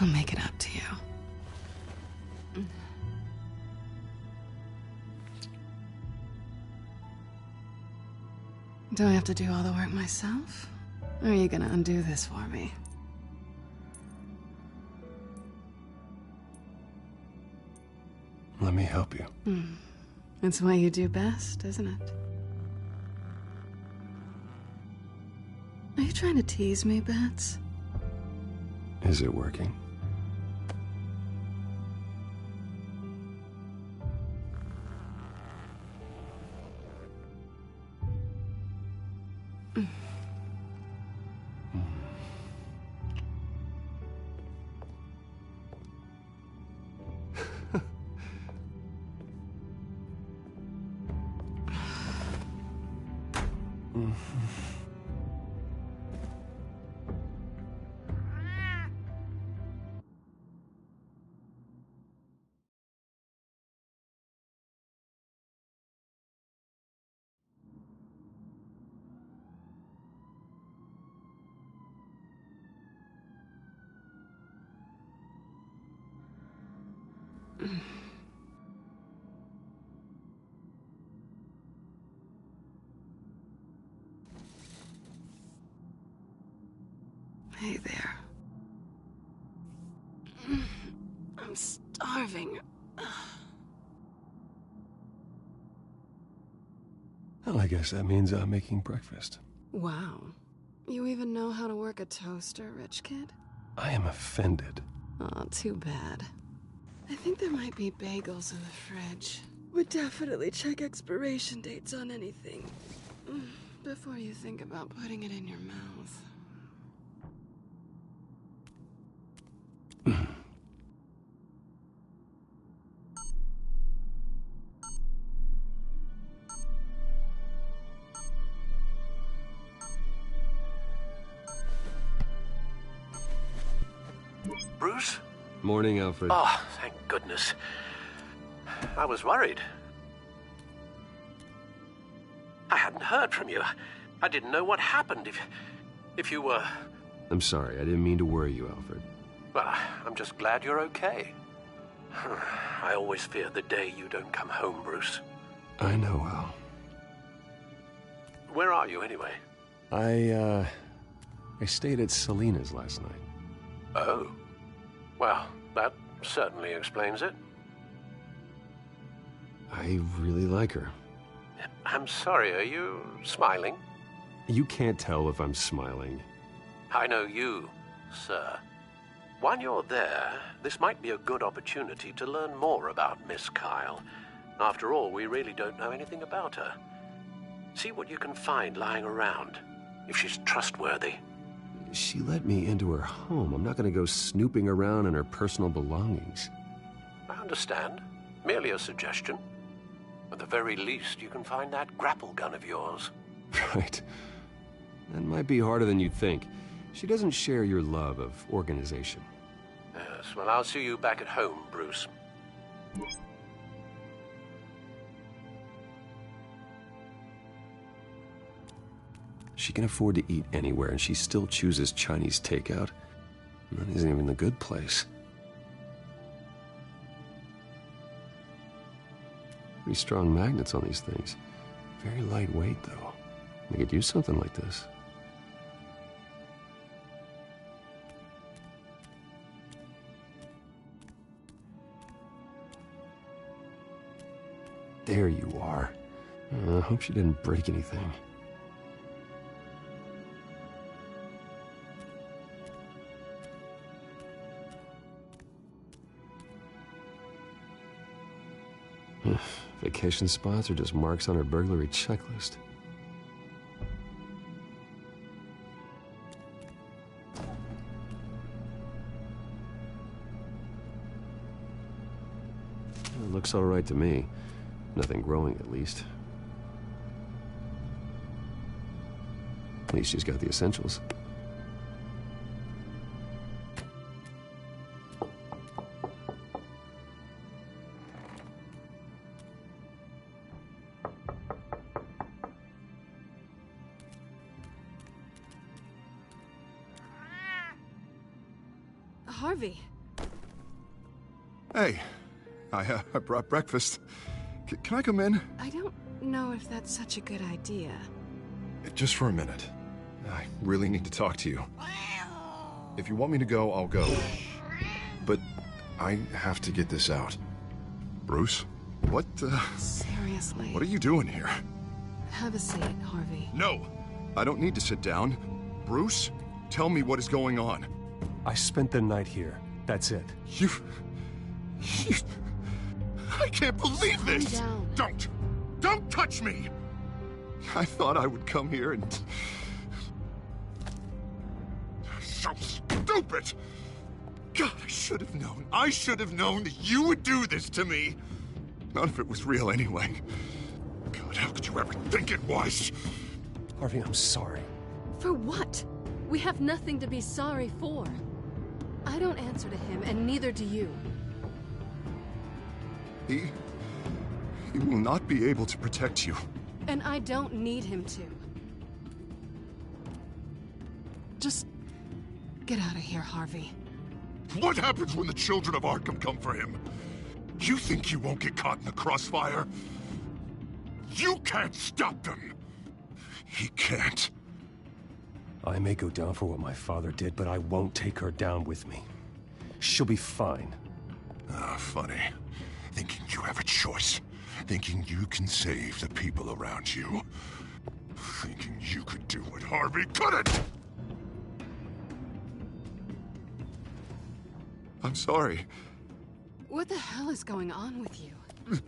I'll make it up to you. Do I have to do all the work myself? Or are you gonna undo this for me? Let me help you. It's what you do best, isn't it? Are you trying to tease me, Bats? Is it working? Hey there. I'm starving. Well, I guess that means I'm making breakfast. Wow. You even know how to work a toaster, rich kid? I am offended. Aw, too bad. I think there might be bagels in the fridge. Would definitely check expiration dates on anything before you think about putting it in your mouth. Bruce? Morning, Alfred. Oh, thank goodness. I was worried. I hadn't heard from you. I didn't know what happened if you were... I'm sorry, I didn't mean to worry you, Alfred. Well, I'm just glad you're okay. I always fear the day you don't come home, Bruce. I know, Al. Where are you, anyway? I stayed at Selena's last night. Oh. Well, that certainly explains it. I really like her. I'm sorry, are you smiling? You can't tell if I'm smiling. I know you, sir. While you're there, this might be a good opportunity to learn more about Miss Kyle. After all, we really don't know anything about her. See what you can find lying around, if she's trustworthy. She let me into her home. I'm not going to go snooping around in her personal belongings. I understand. Merely a suggestion. At the very least, you can find that grapple gun of yours. Right. That might be harder than you'd think. She doesn't share your love of organization. Yes, well, I'll see you back at home, Bruce. She can afford to eat anywhere, and she still chooses Chinese takeout. And that isn't even the good place. Pretty strong magnets on these things. Very lightweight, though. They could use something like this. There you are. I hope she didn't break anything. Vacation spots are just marks on her burglary checklist. It looks all right to me. Nothing growing, at least. At least she's got the essentials. Harvey. Hey, I brought breakfast. Can I come in? I don't know if that's such a good idea. Just for a minute. I really need to talk to you. If you want me to go, I'll go. But I have to get this out. Bruce? What, Seriously. What are you doing here? Have a seat, Harvey. No! I don't need to sit down. Bruce, tell me what is going on. I spent the night here. That's it. You... I can't believe this! Calm down. Don't touch me! I thought I would come here and... So stupid! God, I should have known. I should have known that you would do this to me. None of it was real anyway. God, how could you ever think it was? Harvey, I'm sorry. For what? We have nothing to be sorry for. I don't answer to him, and neither do you. He will not be able to protect you. And I don't need him to. Just get out of here, Harvey. What happens when the children of Arkham come for him? You think you won't get caught in the crossfire? You can't stop them. He can't. I may go down for what my father did, but I won't take her down with me. She'll be fine. Ah, funny. Thinking you have a choice. Thinking you can save the people around you. Thinking you could do what Harvey couldn't! I'm sorry. What the hell is going on with you?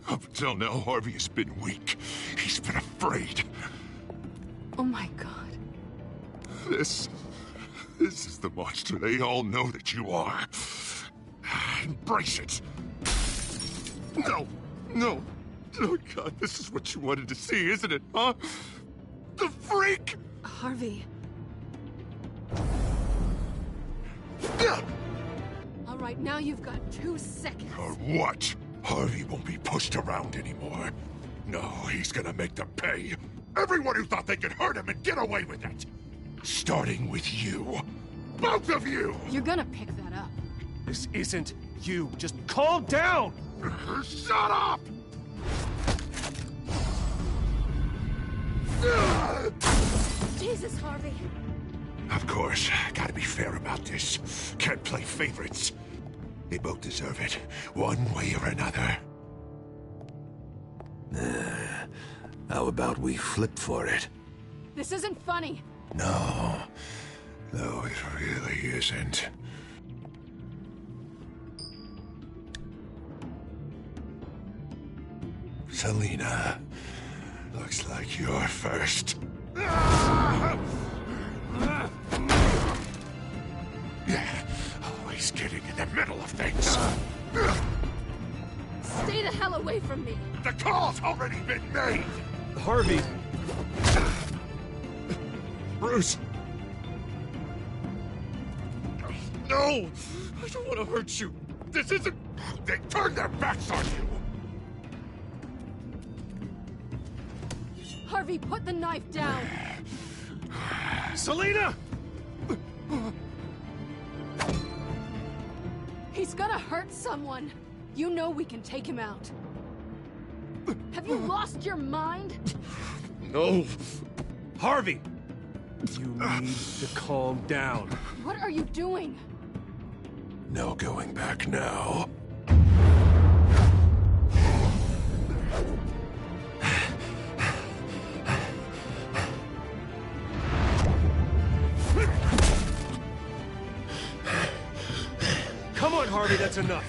Up until now, Harvey has been weak. He's been afraid. Oh my God. This is the monster they all know that you are. Embrace it. No. Oh God, this is what you wanted to see, isn't it, huh? The freak! Harvey. All right, now you've got 2 seconds. Or what? Harvey won't be pushed around anymore. No, he's gonna make them pay. Everyone who thought they could hurt him and get away with it. Starting with you. Both of you! You're gonna pick that up. This isn't you. Just calm down! Shut up! Jesus, Harvey. Of course, gotta be fair about this. Can't play favorites. They both deserve it, one way or another. How about we flip for it? This isn't funny. No, it really isn't. Selina, looks like you're first. Yeah, always getting in the middle of things. Stay the hell away from me. The call's already been made. Harvey. Bruce. No, I don't want to hurt you. This isn't... They turned their backs on you. Harvey, put the knife down. Selina! He's gonna hurt someone. You know we can take him out. Have you lost your mind? No. Harvey! You need to calm down. What are you doing? No going back now. Come on, Harvey, that's enough.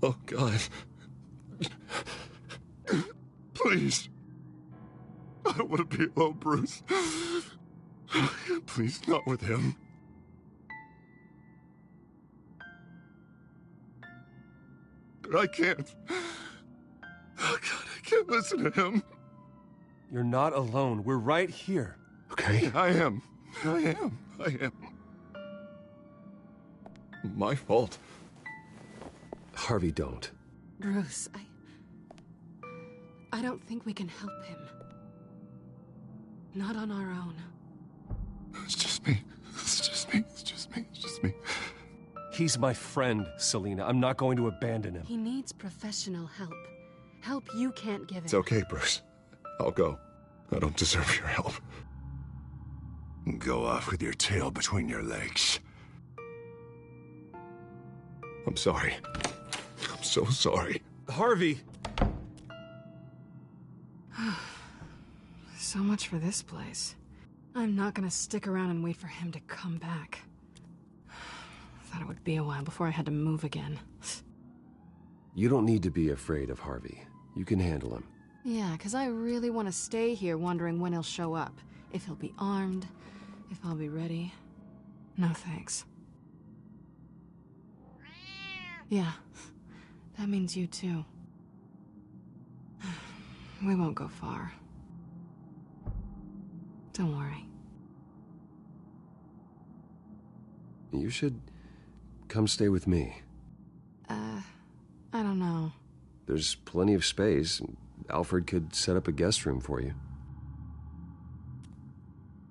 Oh, God. Please. I don't want to be alone, Bruce. Please, not with him. But I can't. Oh, God, I can't listen to him. You're not alone. We're right here. Okay? I am. My fault. Harvey, don't. Bruce, I don't think we can help him. Not on our own. It's just me. He's my friend, Selina. I'm not going to abandon him. He needs professional help. Help you can't give it. It's okay, Bruce. I'll go. I don't deserve your help. Go off with your tail between your legs. I'm sorry. I'm so sorry. Harvey! So much for this place. I'm not gonna stick around and wait for him to come back. Thought it would be a while before I had to move again. You don't need to be afraid of Harvey. You can handle him. Yeah, because I really want to stay here wondering when he'll show up. If he'll be armed, if I'll be ready. No thanks. Yeah, that means you too. We won't go far. Don't worry. You should come stay with me. I don't know. There's plenty of space. Alfred could set up a guest room for you.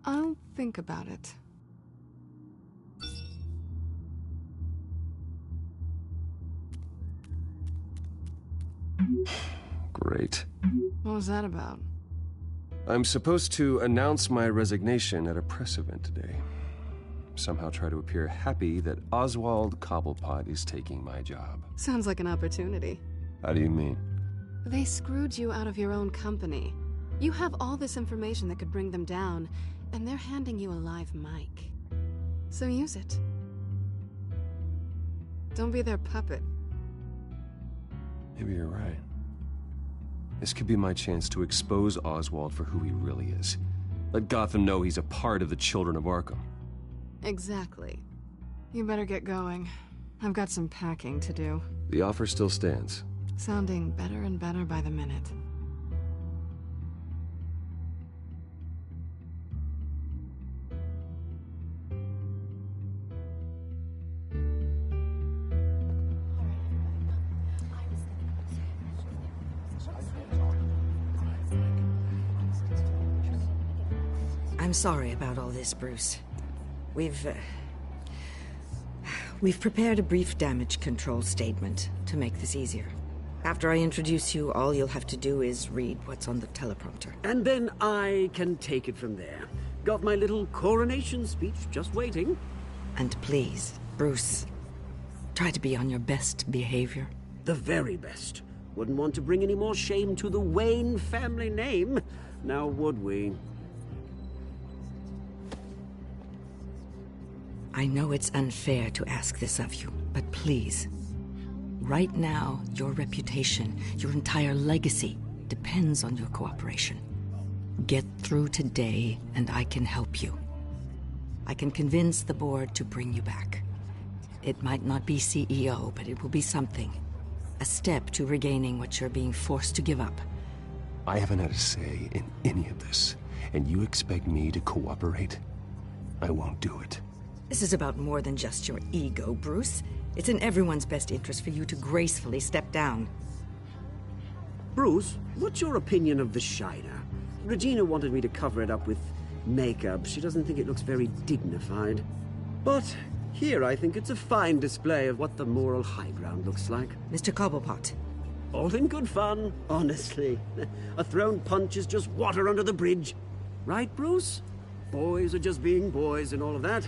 I'll think about it. Great. What was that about? I'm supposed to announce my resignation at a press event today. Somehow try to appear happy that Oswald Cobblepot is taking my job. Sounds like an opportunity. How do you mean? They screwed you out of your own company. You have all this information that could bring them down, and they're handing you a live mic. So use it. Don't be their puppet. Maybe you're right. This could be my chance to expose Oswald for who he really is. Let Gotham know he's a part of the Children of Arkham. Exactly. You better get going. I've got some packing to do. The offer still stands. Sounding better and better by the minute. I'm sorry about all this, Bruce. We've prepared a brief damage control statement to make this easier. After I introduce you, all you'll have to do is read what's on the teleprompter. And then I can take it from there. Got my little coronation speech just waiting. And please, Bruce, try to be on your best behavior. The very best. Wouldn't want to bring any more shame to the Wayne family name, now would we? I know it's unfair to ask this of you, but please, right now, your reputation, your entire legacy, depends on your cooperation. Get through today, and I can help you. I can convince the board to bring you back. It might not be CEO, but it will be something. A step to regaining what you're being forced to give up. I haven't had a say in any of this, and you expect me to cooperate? I won't do it. This is about more than just your ego, Bruce. It's in everyone's best interest for you to gracefully step down. Bruce, what's your opinion of the Shiner? Regina wanted me to cover it up with makeup. She doesn't think it looks very dignified. But here I think it's a fine display of what the moral high ground looks like. Mr. Cobblepot. All in good fun, honestly. A thrown punch is just water under the bridge. Right, Bruce? Boys are just being boys and all of that.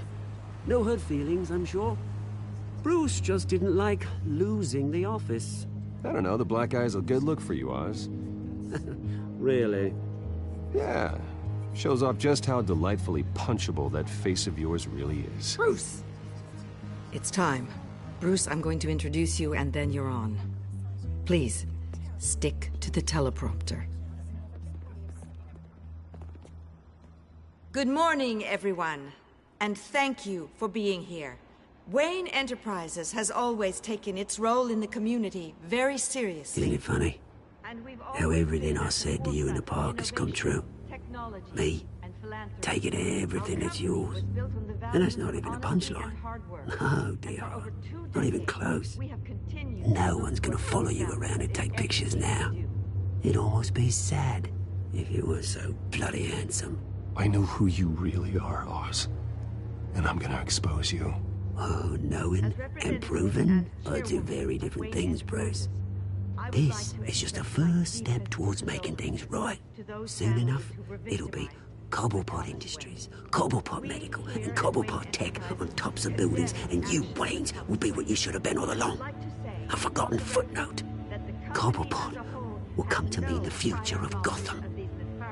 No hurt feelings, I'm sure. Bruce just didn't like losing the office. I don't know, the black eye's a good look for you, Oz. Really? Yeah. Shows off just how delightfully punchable that face of yours really is. Bruce! It's time. Bruce, I'm going to introduce you and then you're on. Please, stick to the teleprompter. Good morning, everyone. And thank you for being here. Wayne Enterprises has always taken its role in the community very seriously. Isn't it funny? How everything I said to you in the park has come true. Me, taking everything that's yours. And that's not even a punchline. No, dear. Not even close. No one's gonna follow you around and take pictures now. It'd almost be sad if you were so bloody handsome. I know who you really are, Oz. And I'm gonna expose you. Oh, knowing and proving are two very different things, Bruce. This is just a first step towards making things right. Soon enough, it'll be Cobblepot Industries, Cobblepot Medical, and Cobblepot Tech on tops of buildings, and you, Waynes, will be what you should have been all along. A forgotten footnote. Cobblepot will come to mean the future of Gotham.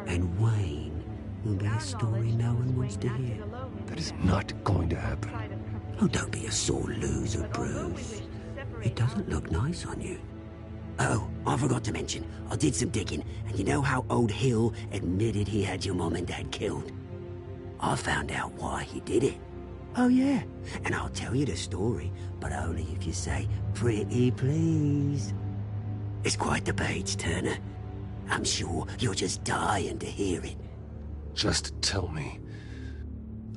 And Wayne will be a story no one wants to hear. That is not going to happen. Oh, don't be a sore loser, Bruce. It doesn't look nice on you. Oh, I forgot to mention, I did some digging, and you know how old Hill admitted he had your mom and dad killed? I found out why he did it. Oh, yeah, and I'll tell you the story, but only if you say, pretty please. It's quite the page, Turner. I'm sure you're just dying to hear it. Just tell me.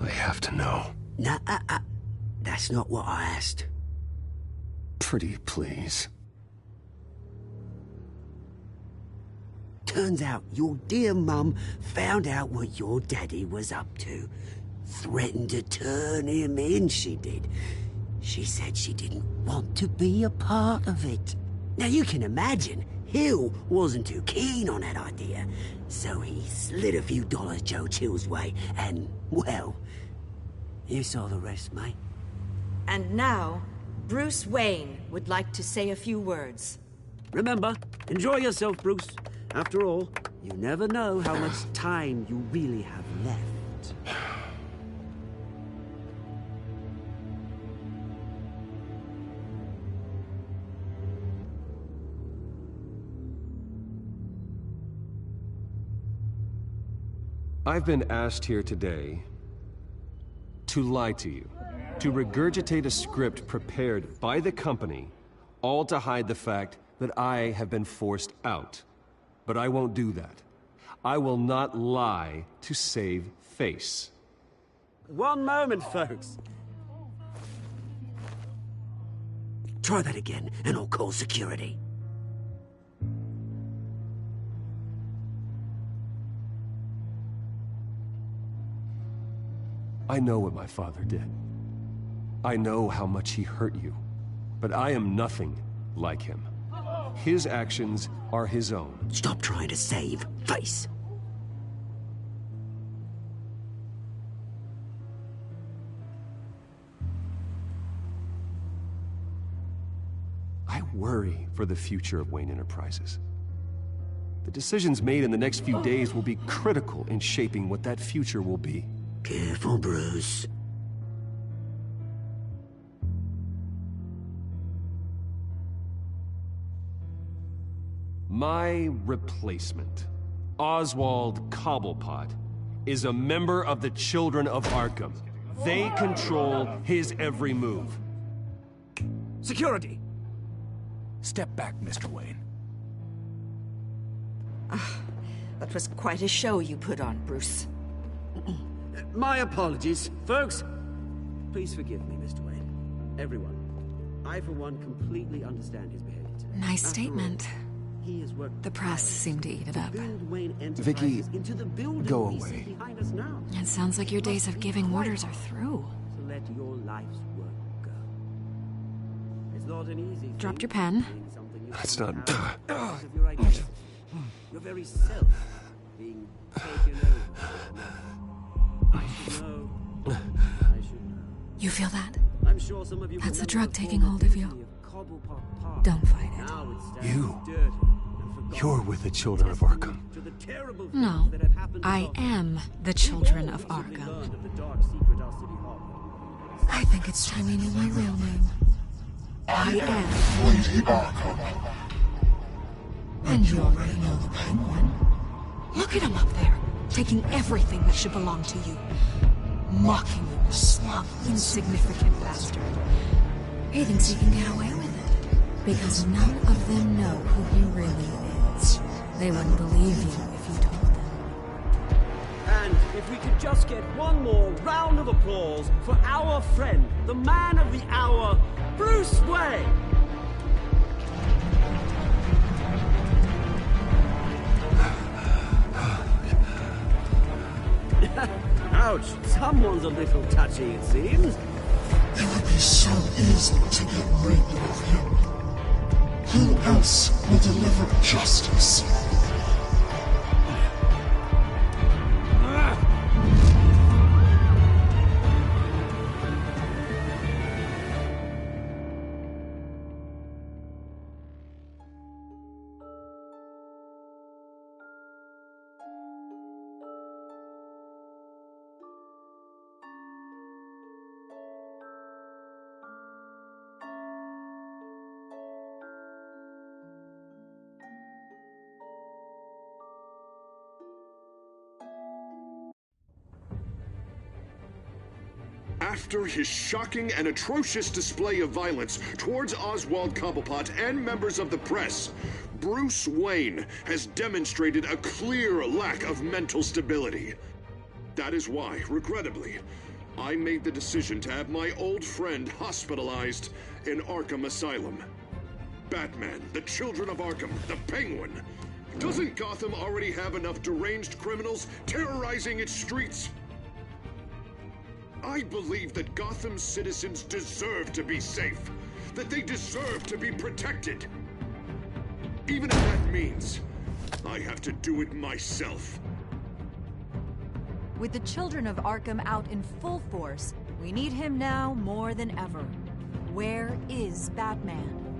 I have to know. Nah, that's not what I asked. Pretty please. Turns out your dear mum found out what your daddy was up to. Threatened to turn him in, she did. She said she didn't want to be a part of it. Now you can imagine, Hill wasn't too keen on that idea. So he slid a few dollars Joe Chill's way, and, well, you saw the rest, mate. And now, Bruce Wayne would like to say a few words. Remember, enjoy yourself, Bruce. After all, you never know how much time you really have left. I've been asked here today to lie to you, to regurgitate a script prepared by the company, all to hide the fact that I have been forced out. But I won't do that. I will not lie to save face. One moment, folks. Try that again, and I'll call security. I know what my father did. I know how much he hurt you. But I am nothing like him. His actions are his own. Stop trying to save face. I worry for the future of Wayne Enterprises. The decisions made in the next few days will be critical in shaping what that future will be. Careful, Bruce. My replacement, Oswald Cobblepot, is a member of the Children of Arkham. They control his every move. Security! Step back, Mr. Wayne. That was quite a show you put on, Bruce. My apologies. Folks, please forgive me, Mr. Wayne. Everyone. I, for one, completely understand his behavior today. Nice statement. He has worked The press seemed to eat it up. Vicky, go away. It sounds like your days of giving orders are through. To let your life's work go. It's not an easy Dropped your pen. That's not... Your very self being taken over. I should know. I should know. You feel that? I'm sure some of you That's the drug taking hold of you. Don't fight it. You're with the Children of Arkham. No, I am the Children of Arkham. I think it's time you knew my real name. I am Lady Arkham. And you already know the Penguin. Look at him up there, taking everything that should belong to you. Mocking you, smug, insignificant bastard. He thinks he can get away with it, because none of them know who he really is. They wouldn't believe you if you told them. And if we could just get one more round of applause for our friend, the man of the hour, Bruce Wayne! Ouch, someone's a little touchy, it seems. It would be so easy to get rid of him. Who else will deliver justice? After his shocking and atrocious display of violence towards Oswald Cobblepot and members of the press, Bruce Wayne has demonstrated a clear lack of mental stability. That is why, regrettably, I made the decision to have my old friend hospitalized in Arkham Asylum. Batman, the Children of Arkham, the Penguin. Doesn't Gotham already have enough deranged criminals terrorizing its streets? I believe that Gotham's citizens deserve to be safe, that they deserve to be protected. Even if that means I have to do it myself. With the Children of Arkham out in full force, we need him now more than ever. Where is Batman?